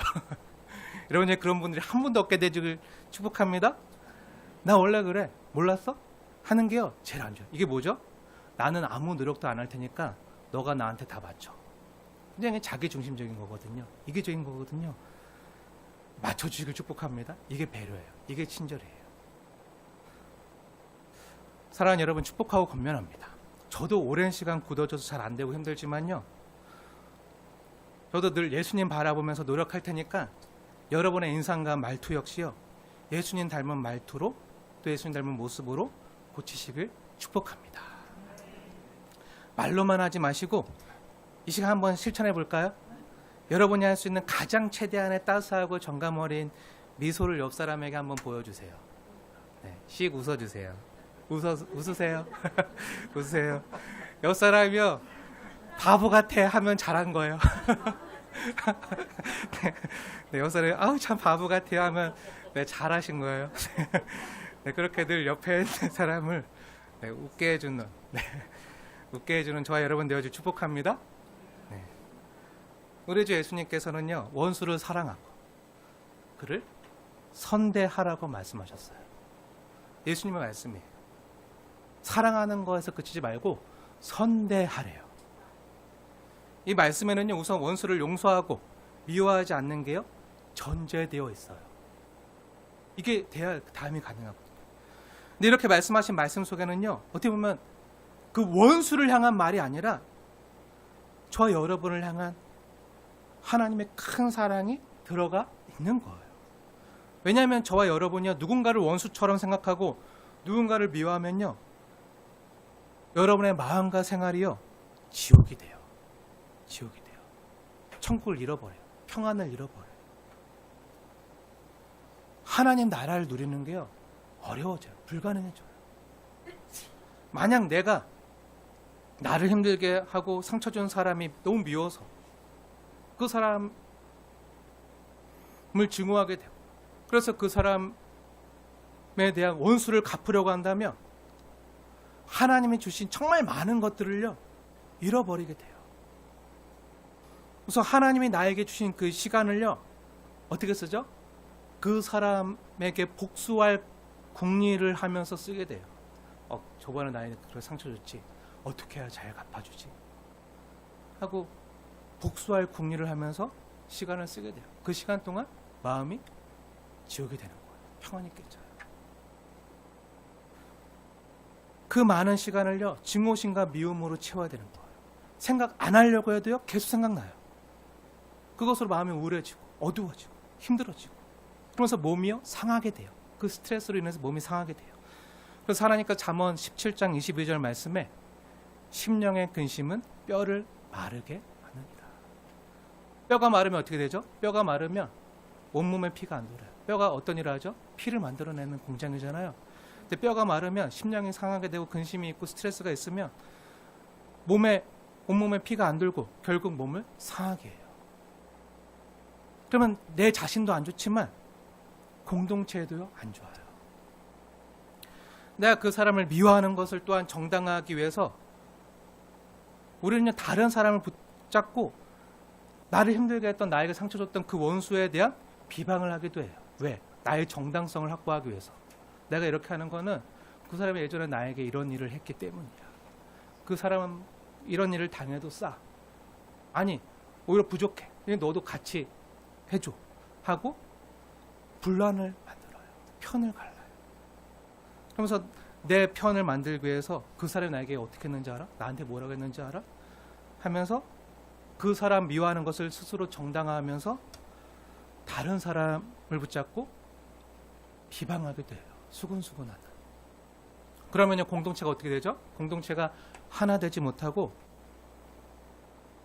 여러분 그런 분들이 한 분도 없게 되기를 축복합니다. 나 원래 그래. 몰랐어? 하는 게요 제일 안 좋아요. 이게 뭐죠? 나는 아무 노력도 안 할 테니까 너가 나한테 다 맞춰. 그냥 자기 중심적인 거거든요. 이기적인 거거든요. 맞춰주시길 축복합니다. 이게 배려예요. 이게 친절이에요. 사랑하는 여러분 축복하고 건면합니다. 저도 오랜 시간 굳어져서 잘 안 되고 힘들지만요. 저도 늘 예수님 바라보면서 노력할 테니까 여러분의 인상과 말투 역시요. 예수님 닮은 말투로 또 예수님 닮은 모습으로 고치시길 축복합니다. 말로만 하지 마시고 이 시간 한번 실천해 볼까요? 여러분이 할 수 있는 가장 최대한의 따스하고 정감 어린 미소를 옆 사람에게 한번 보여주세요. 씩 웃어주세요. 웃으세요. 웃으세요. 옆 사람이요 바보 같아 하면 잘한 거예요. 옆 사람이 아우 참 바보 같아요 하면 잘하신 거예요. 그렇게 늘 옆에 있는 사람을 웃게 해주는 웃게 해주는 저와 여러분 되어주 축복합니다. 우리 주 예수님께서는요 원수를 사랑하고 그를 선대하라고 말씀하셨어요. 예수님의 말씀이에요. 사랑하는 거에서 그치지 말고 선대하래요. 이 말씀에는요 우선 원수를 용서하고 미워하지 않는 게요 전제되어 있어요. 이게 돼야 다음이 가능하거든요. 근데 이렇게 말씀하신 말씀 속에는요 어떻게 보면 그 원수를 향한 말이 아니라 저 여러분을 향한 하나님의 큰 사랑이 들어가 있는 거예요. 왜냐하면 저와 여러분이요 누군가를 원수처럼 생각하고 누군가를 미워하면요 여러분의 마음과 생활이요 지옥이 돼요. 지옥이 돼요. 천국을 잃어버려요. 평안을 잃어버려요. 하나님 나라를 누리는 게요, 어려워져요. 불가능해져요. 만약 내가 나를 힘들게 하고 상처 준 사람이 너무 미워서 그 사람을 증오하게 되고, 그래서 그 사람에 대한 원수를 갚으려고 한다면 하나님이 주신 정말 많은 것들을요, 잃어버리게 돼요. 그래서 하나님이 나에게 주신 그 시간을요, 어떻게 쓰죠? 그 사람에게 복수할 궁리를 하면서 쓰게 돼요. 저번에 나에게 그런 상처 줬지, 어떻게 해야 잘 갚아주지 하고 복수할 궁리를 하면서 시간을 쓰게 돼요. 그 시간 동안 마음이 지우게 되는 거예요. 평안이 깨져요. 그 많은 시간을요, 증오심과 미움으로 채워야 되는 거예요. 생각 안 하려고 해도요, 계속 생각나요. 그것으로 마음이 우울해지고 어두워지고 힘들어지고, 그러면서 몸이요, 상하게 돼요. 그 스트레스로 인해서 몸이 상하게 돼요. 그래서 하나님께서 잠언 17장 22절 말씀에 심령의 근심은 뼈를 마르게 하느니라. 뼈가 마르면 어떻게 되죠? 뼈가 마르면 온몸에 피가 안 돌아요. 뼈가 어떤 일을 하죠? 피를 만들어내는 공장이잖아요. 근데 뼈가 마르면 심령이 상하게 되고 근심이 있고 스트레스가 있으면 온몸에 피가 안 돌고 결국 몸을 상하게 해요. 그러면 내 자신도 안 좋지만 공동체에도요, 안 좋아요. 내가 그 사람을 미워하는 것을 또한 정당화하기 위해서 우리는 다른 사람을 붙잡고 나를 힘들게 했던, 나에게 상처 줬던 그 원수에 대한 비방을 하기도 해요. 왜? 나의 정당성을 확보하기 위해서. 내가 이렇게 하는 거는 그 사람이 예전에 나에게 이런 일을 했기 때문이야. 그 사람은 이런 일을 당해도 싸. 아니, 오히려 부족해. 너도 같이 해줘. 하고 분란을 만들어요. 편을 갈라요. 그러면서 내 편을 만들기 위해서 그 사람이 나에게 어떻게 했는지 알아? 나한테 뭐라고 했는지 알아? 하면서 그 사람 미워하는 것을 스스로 정당화하면서 다른 사람을 붙잡고 비방하게 돼요. 수근수근하다. 그러면요, 공동체가 어떻게 되죠? 공동체가 하나 되지 못하고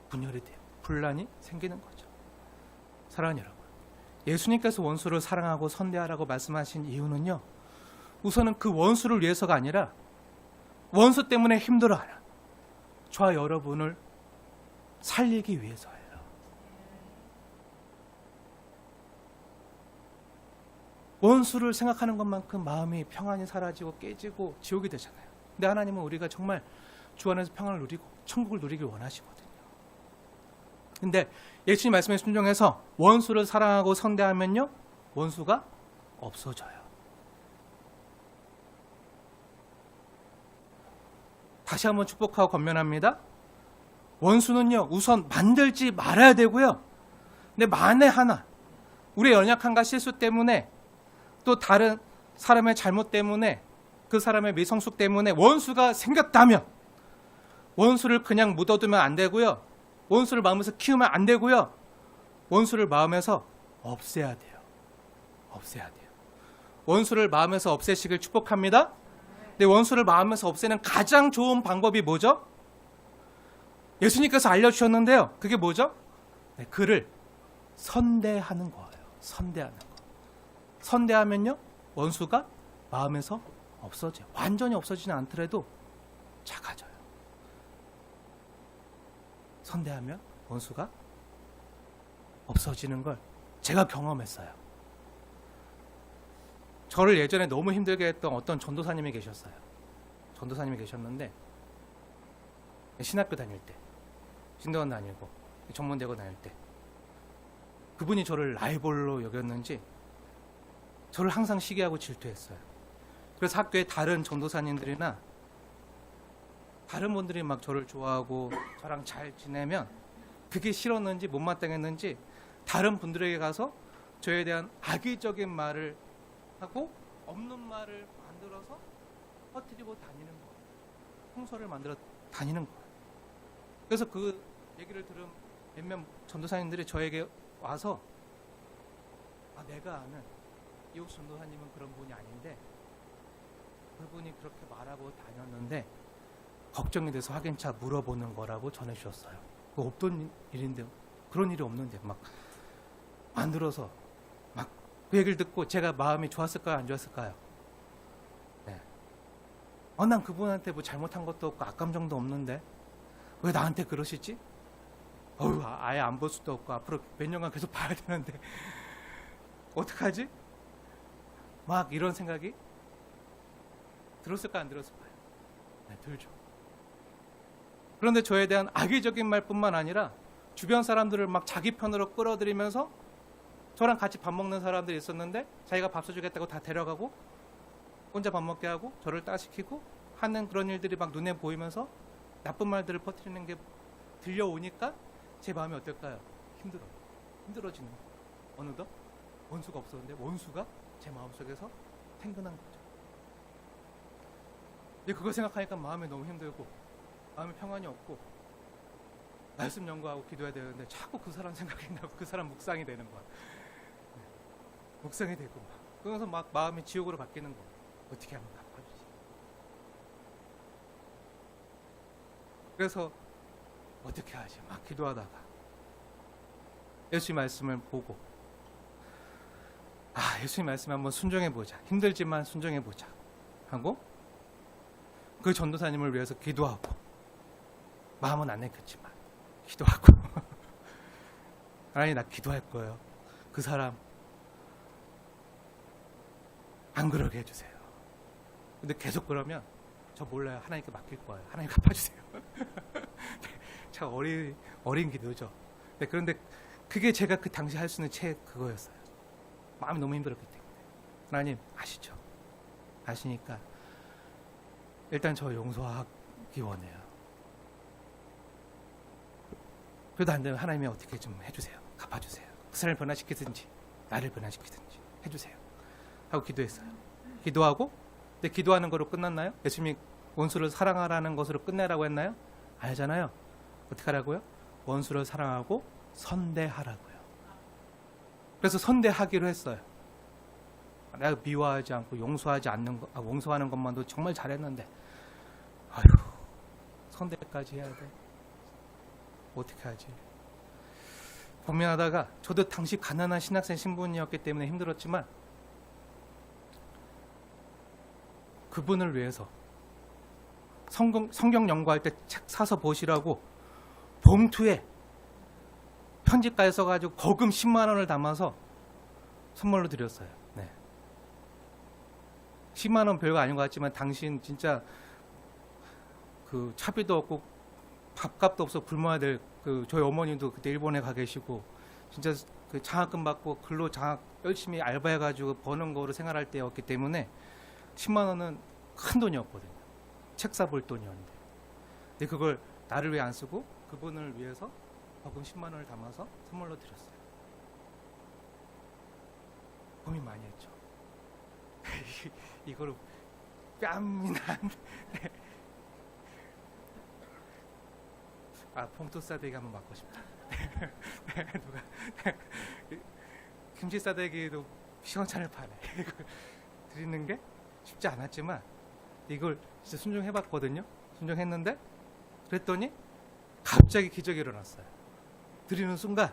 분열이 돼요. 분란이 생기는 거죠. 사랑하는 여러분, 예수님께서 원수를 사랑하고 선대하라고 말씀하신 이유는요, 우선은 그 원수를 위해서가 아니라 원수 때문에 힘들어하는 저와 여러분을 살리기 위해서예요. 원수를 생각하는 것만큼 마음이 평안이 사라지고 깨지고 지옥이 되잖아요. 근데 하나님은 우리가 정말 주 안에서 평안을 누리고 천국을 누리길 원하시거든요. 근데 예수님 말씀에 순종해서 원수를 사랑하고 선대하면요, 원수가 없어져요. 다시 한번 축복하고 권면합니다. 원수는요, 우선 만들지 말아야 되고요. 근데 만에 하나 우리의 연약함과 실수 때문에, 또 다른 사람의 잘못 때문에, 그 사람의 미성숙 때문에 원수가 생겼다면 원수를 그냥 묻어두면 안 되고요. 원수를 마음에서 키우면 안 되고요. 원수를 마음에서 없애야 돼요. 없애야 돼요. 원수를 마음에서 없애시길 축복합니다. 근데 원수를 마음에서 없애는 가장 좋은 방법이 뭐죠? 예수님께서 알려주셨는데요. 그게 뭐죠? 네, 그를 선대하는 거예요. 선대하는 거. 선대하면요, 원수가 마음에서 없어져요. 완전히 없어지지 않더라도 작아져요. 선대하면 원수가 없어지는 걸 제가 경험했어요. 저를 예전에 너무 힘들게 했던 어떤 전도사님이 계셨어요. 전도사님이 계셨는데, 신학교 다닐 때, 신대원 다니고 전문대고 다닐 때, 그분이 저를 라이벌로 여겼는지 저를 항상 시기하고 질투했어요. 그래서 학교에 다른 전도사님들이나 다른 분들이 막 저를 좋아하고 저랑 잘 지내면 그게 싫었는지 못마땅했는지 다른 분들에게 가서 저에 대한 악의적인 말을 하고 없는 말을 만들어서 퍼뜨리고 다니는 거예요. 홍서를 만들어 다니는 거예요. 그래서 그 얘기를 들은 몇몇 전도사님들이 저에게 와서, 내가 아는 이옥 전도사님은 그런 분이 아닌데 그분이 그렇게 말하고 다녔는데 걱정이 돼서 확인차 물어보는 거라고 전해주셨어요. 그거 없던 일인데, 그런 일이 없는데 막 만들어서 막 그 얘기를 듣고 제가 마음이 좋았을까요? 안 좋았을까요? 네. 난 그분한테 뭐 잘못한 것도 없고 악감정도 없는데 왜 나한테 그러시지? 아예 안 볼 수도 없고 앞으로 몇 년간 계속 봐야 되는데 어떡하지? 막 이런 생각이 들었을까 안 들었을까요? 네, 들죠. 그런데 저에 대한 악의적인 말뿐만 아니라 주변 사람들을 막 자기 편으로 끌어들이면서 저랑 같이 밥 먹는 사람들이 있었는데 자기가 밥 사주겠다고 다 데려가고 혼자 밥 먹게 하고 저를 따시키고 하는 그런 일들이 막 눈에 보이면서 나쁜 말들을 퍼뜨리는 게 들려오니까 제 마음이 어떨까요? 힘들어지는 거예요. 어느덧 원수가 없었는데 원수가 제 마음속에서 생겨난 거죠. 근데 그거 생각하니까 마음이 너무 힘들고 마음에 평안이 없고 말씀 연구하고 기도해야 되는데 자꾸 그 사람 생각이 나고 그 사람 묵상이 되는 거야. 네. 묵상이 되고 막 그래서 막 마음이 지옥으로 바뀌는 거야. 어떻게 하면 갚아주지? 그래서 어떻게 하지? 막 기도하다가 예수님 말씀을 보고 예수님 말씀에 한번 순종해보자. 힘들지만 순종해보자 하고 그 전도사님을 위해서 기도하고 마음은 안 내켰지만 기도하고 하나님 나 기도할 거예요. 그 사람 안 그러게 해주세요. 근데 계속 그러면 저 몰라요. 하나님께 맡길 거예요. 하나님 갚아주세요. 참 어린 기도죠. 네, 그런데 그게 제가 그 당시 할 수 있는 그거였어요. 마음이 너무 힘들었기 때문에. 하나님 아시죠? 아시니까 일단 저 용서하기 원해요. 그래도 안 되면 하나님이 어떻게 좀 해주세요. 갚아주세요. 그 사람을 변화시키든지 나를 변화시키든지 해주세요. 하고 기도했어요. 기도하고 근데 기도하는 거로 끝났나요? 예수님이 원수를 사랑하라는 것으로 끝내라고 했나요? 아니잖아요. 어떻게 하라고요? 원수를 사랑하고 선대하라고요. 그래서 선대하기로 했어요. 내가 미워하지 않고 용서하지 않는 거, 용서하는 것만도 정말 잘했는데 선대까지 해야 돼. 어떻게 하지? 고민하다가 저도 당시 가난한 신학생 신분이었기 때문에 힘들었지만 그분을 위해서 성경 연구할 때 책 사서 보시라고 봉투에 편지까지 써가지고 거금 10만 원을 담아서 선물로 드렸어요. 네. 10만 원 별거 아닌 것 같지만 당신 진짜 그 차비도 없고 밥값도 없어 굶어야 될 저희 어머님도 그때 일본에 가 계시고 진짜 그 장학금 받고 근로 열심히 알바해가지고 버는 거로 생활할 때였기 때문에 10만 원은 큰 돈이었거든요. 책 사볼 돈이었는데. 근데 그걸 나를 위해 안 쓰고 그분을 위해서 거금 10만 원을 담아서 선물로 드렸어요. 고민 많이 했죠. 이거로 뺨이 난. 봉투 싸대기 한번 맞고 싶다. 누가 김치 싸대기도 시원찮을 판에 드리는 게 쉽지 않았지만 이걸 진짜 순종해봤거든요. 순종했는데 그랬더니 갑자기 기적이 일어났어요. 드리는 순간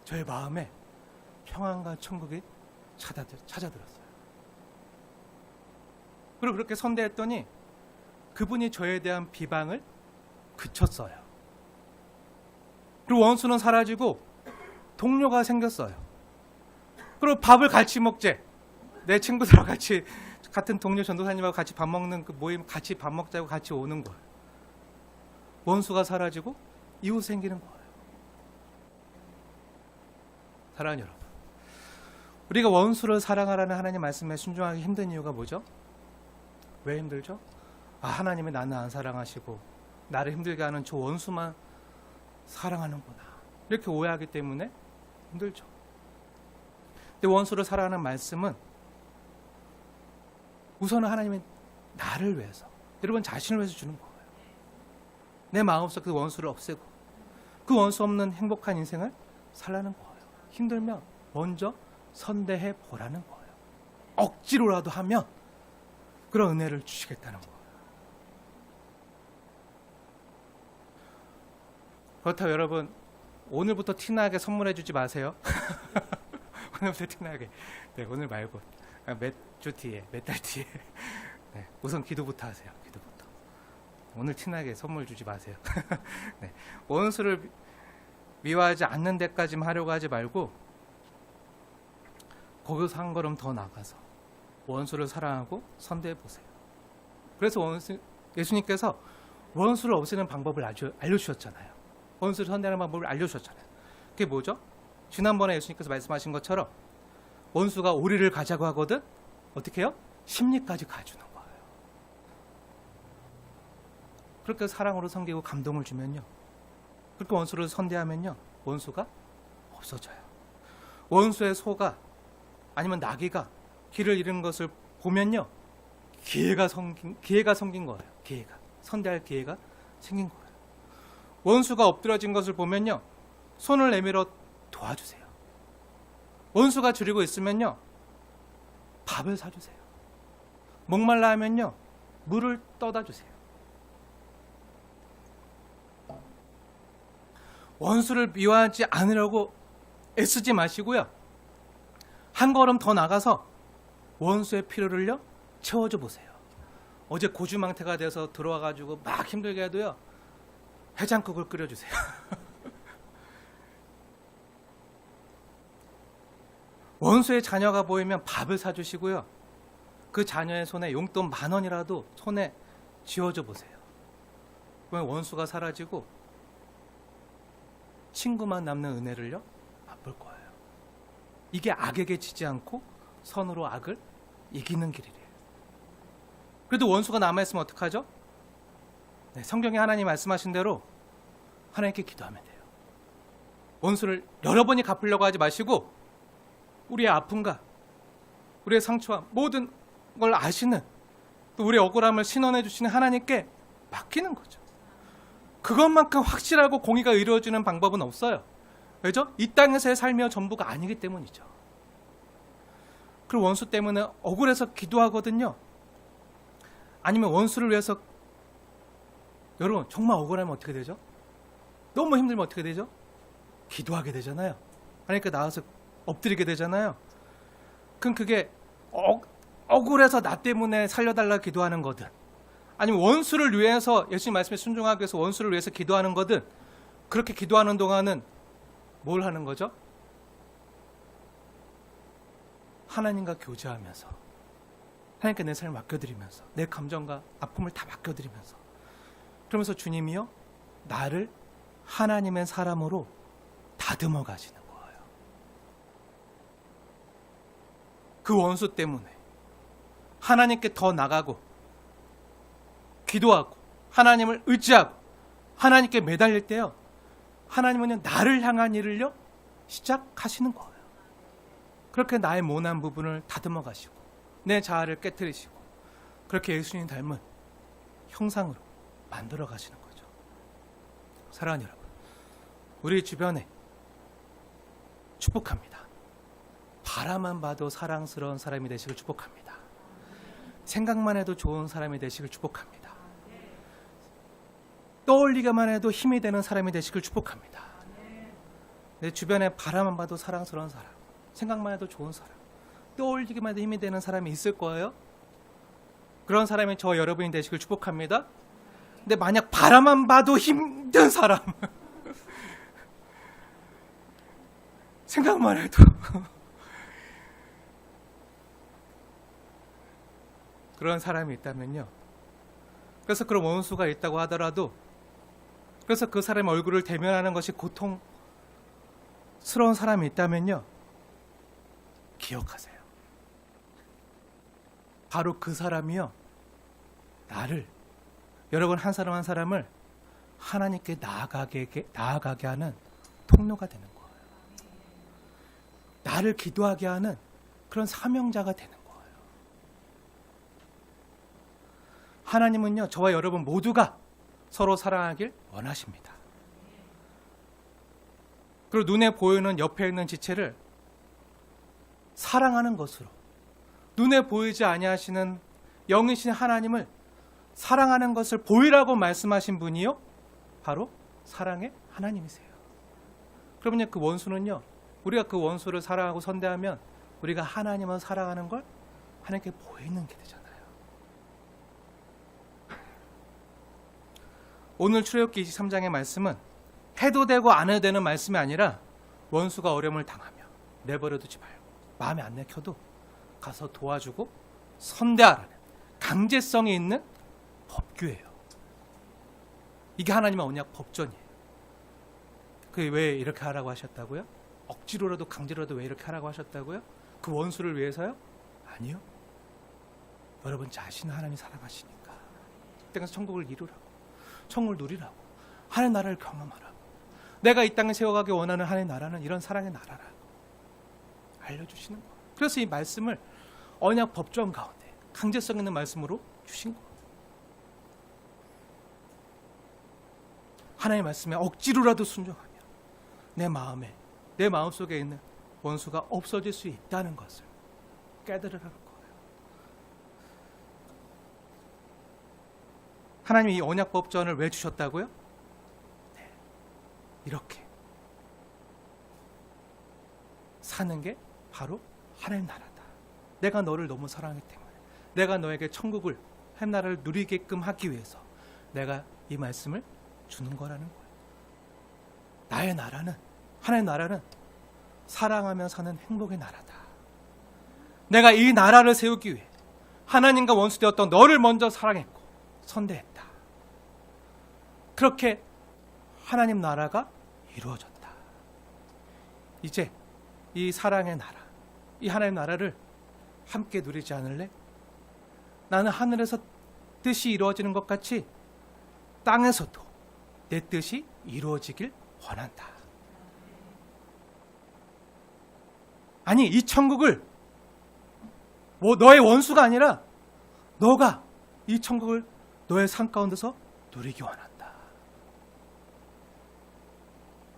저의 마음에 평안과 천국이 찾아들었어요. 그리고 그렇게 선대했더니 그분이 저에 대한 비방을 그쳤어요. 그리고 원수는 사라지고 동료가 생겼어요. 그리고 밥을 같이 먹재. 내 친구들하고 같이 같은 동료 전도사님하고 같이 밥 먹는 그 모임 같이 밥 먹자고 같이 오는 거예요. 원수가 사라지고 이웃 생기는 거예요. 사랑하는 여러분, 우리가 원수를 사랑하라는 하나님 말씀에 순종하기 힘든 이유가 뭐죠? 왜 힘들죠? 하나님이 나는 안 사랑하시고 나를 힘들게 하는 저 원수만 사랑하는구나 이렇게 오해하기 때문에 힘들죠. 근데 원수를 사랑하는 말씀은 우선은 하나님이 나를 위해서, 여러분 자신을 위해서 주는 거예요. 내 마음속 그 원수를 없애고 그 원수 없는 행복한 인생을 살라는 거예요. 힘들면 먼저 선대해 보라는 거예요. 억지로라도 하면 그런 은혜를 주시겠다는 거예요. 그렇다고 여러분 오늘부터 티나게 선물해 주지 마세요. 오늘부터 티나게. 네, 오늘 말고 몇 주 뒤에, 몇 달 뒤에. 네, 우선 기도부터 하세요. 기도부터. 오늘 티나게 선물 주지 마세요. 네, 원수를 미워하지 않는 데까지만 하려고 하지 말고 거기서 한 걸음 더 나가서 원수를 사랑하고 선대해 보세요. 그래서 예수님께서 원수를 없애는 방법을 알려주셨잖아요. 원수를 선대하는 방법을 알려주셨잖아요. 그게 뭐죠? 지난번에 예수님께서 말씀하신 것처럼 원수가 오리를 가자고 하거든 어떻게 해요? 심리까지 가주는 거예요. 그렇게 사랑으로 섬기고 감동을 주면요, 그렇게 원수를 선대하면요, 원수가 없어져요. 원수의 소가 아니면 나귀가 길을 잃은 것을 보면요, 기회가 생긴 거예요. 기회가 선대할 기회가 생긴 거예요. 원수가 엎드러진 것을 보면요, 손을 내밀어 도와주세요. 원수가 줄이고 있으면요, 밥을 사주세요. 목말라 하면요, 물을 떠다 주세요. 원수를 미워하지 않으려고 애쓰지 마시고요, 한 걸음 더 나가서 원수의 필요를요 채워줘 보세요. 어제 고주망태가 돼서 들어와가지고 막 힘들게 해도요, 해장국을 끓여주세요. 원수의 자녀가 보이면 밥을 사주시고요, 그 자녀의 손에 용돈 10,000원이라도 손에 쥐어줘 보세요. 그러면 원수가 사라지고 친구만 남는 은혜를요 맛볼 거예요. 이게 악에게 지지 않고 선으로 악을 이기는 길이래요. 그래도 원수가 남아있으면 어떡하죠? 네, 성경에 하나님 말씀하신 대로 하나님께 기도하면 돼요. 원수를 여러 번이 갚으려고 하지 마시고 우리의 아픔과 우리의 상처와 모든 걸 아시는, 또 우리의 억울함을 신원해 주시는 하나님께 맡기는 거죠. 그것만큼 확실하고 공의가 이루어지는 방법은 없어요. 왜죠? 이 땅에서의 삶이 전부가 아니기 때문이죠. 그리고 원수 때문에 억울해서 기도하거든요. 아니면 원수를 위해서, 여러분 정말 억울하면 어떻게 되죠? 너무 힘들면 어떻게 되죠? 기도하게 되잖아요. 그러니까 나와서 엎드리게 되잖아요. 그럼 그게 억울해서 나 때문에 살려달라 기도하는 거든, 아니면 원수를 위해서 예수님 말씀에 순종하기 위해서 원수를 위해서 기도하는 거든, 그렇게 기도하는 동안은 뭘 하는 거죠? 하나님과 교제하면서, 하나님께 내 삶을 맡겨드리면서, 내 감정과 아픔을 다 맡겨드리면서, 그러면서 주님이요 나를 하나님의 사람으로 다듬어 가시는 거예요. 그 원수 때문에 하나님께 더 나가고 기도하고 하나님을 의지하고 하나님께 매달릴 때요, 하나님은요 나를 향한 일을요 시작하시는 거예요. 그렇게 나의 모난 부분을 다듬어 가시고 내 자아를 깨트리시고 그렇게 예수님 닮은 형상으로 만들어 가시는 거죠. 사랑하는 여러분, 우리 주변에 축복합니다. 바라만 봐도 사랑스러운 사람이 되시길 축복합니다. 생각만 해도 좋은 사람이 되시길 축복합니다. 떠올리기만 해도 힘이 되는 사람이 되시길 축복합니다. 내 주변에 바라만 봐도 사랑스러운 사람, 생각만 해도 좋은 사람, 떠올리기만 해도 힘이 되는 사람이 있을 거예요. 그런 사람이 저 여러분이 되시길 축복합니다. 근데 만약 바라만 봐도 힘든 사람, 생각만 해도 그런 사람이 있다면요, 그래서 그런 원수가 있다고 하더라도, 그래서 그 사람의 얼굴을 대면하는 것이 고통스러운 사람이 있다면요, 기억하세요. 바로 그 사람이요 나를, 여러분 한 사람 한 사람을 하나님께 나아가게 하는 통로가 되는 거예요. 나를 기도하게 하는 그런 사명자가 되는 거예요. 하나님은요 저와 여러분 모두가 서로 사랑하길 원하십니다. 그리고 눈에 보이는 옆에 있는 지체를 사랑하는 것으로, 눈에 보이지 아니하시는 영이신 하나님을 사랑하는 것을 보이라고 말씀하신 분이요 바로 사랑의 하나님이세요. 그러면요 그 원수는요 우리가 그 원수를 사랑하고 선대하면 우리가 하나님을 사랑하는 걸 하나님께 보이는 게 되잖아요. 오늘 출애굽기 23장의 말씀은 해도 되고 안 해도 되는 말씀이 아니라 원수가 어려움을 당하며 내버려 두지 말고 마음에 안 내켜도 가서 도와주고 선대하라는 강제성이 있는 법규예요. 이게 하나님의 언약 법전이에요. 그 왜 이렇게 하라고 하셨다고요? 억지로라도 강제로라도 왜 이렇게 하라고 하셨다고요? 그 원수를 위해서요? 아니요. 여러분 자신을 하나님 사랑하시니까 이 땅에서 천국을 이루라고, 천국을 누리라고, 하나님 나라를 경험하라고, 내가 이 땅에 세워가기 원하는 하나님 나라는 이런 사랑의 나라라고 알려주시는 거예요. 그래서 이 말씀을 언약 법전 가운데 강제성 있는 말씀으로 주신 거예요. 하나님의 말씀에 억지로라도 순종하며 내 마음속에 있는 원수가 없어질 수 있다는 것을 깨달으라는 거예요. 하나님이 이 언약 법전을 왜 주셨다고요? 네, 이렇게 사는 게 바로 하나님 나라다. 내가 너를 너무 사랑하기 때문에 내가 너에게 천국을, 하나님 나라를 누리게끔 하기 위해서 내가 이 말씀을 주는 거라는 거예요. 나의 나라는, 하나님 나라는 사랑하며 사는 행복의 나라다. 내가 이 나라를 세우기 위해 하나님과 원수되었던 너를 먼저 사랑했고 선대했다. 그렇게 하나님 나라가 이루어졌다. 이제 이 사랑의 나라, 이 하나님 나라를 함께 누리지 않을래? 나는 하늘에서 뜻이 이루어지는 것 같이 땅에서도 내 뜻이 이루어지길 원한다. 아니, 이 천국을 너의 원수가 아니라 너가 이 천국을 너의 삶 가운데서 누리기 원한다.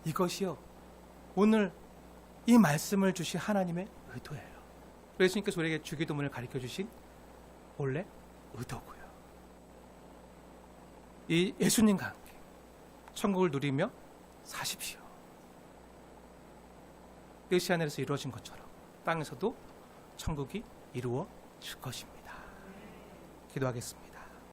이것이요, 오늘 이 말씀을 주신 하나님의 의도예요. 예수님께서 우리에게 주기도문을 가르쳐 주신 원래 의도고요. 이 예수님과 함께 천국을 누리며 사십시오. 뜻이 하늘에서 이루어진 것처럼 땅에서도 천국이 이루어질 것입니다. 기도하겠습니다.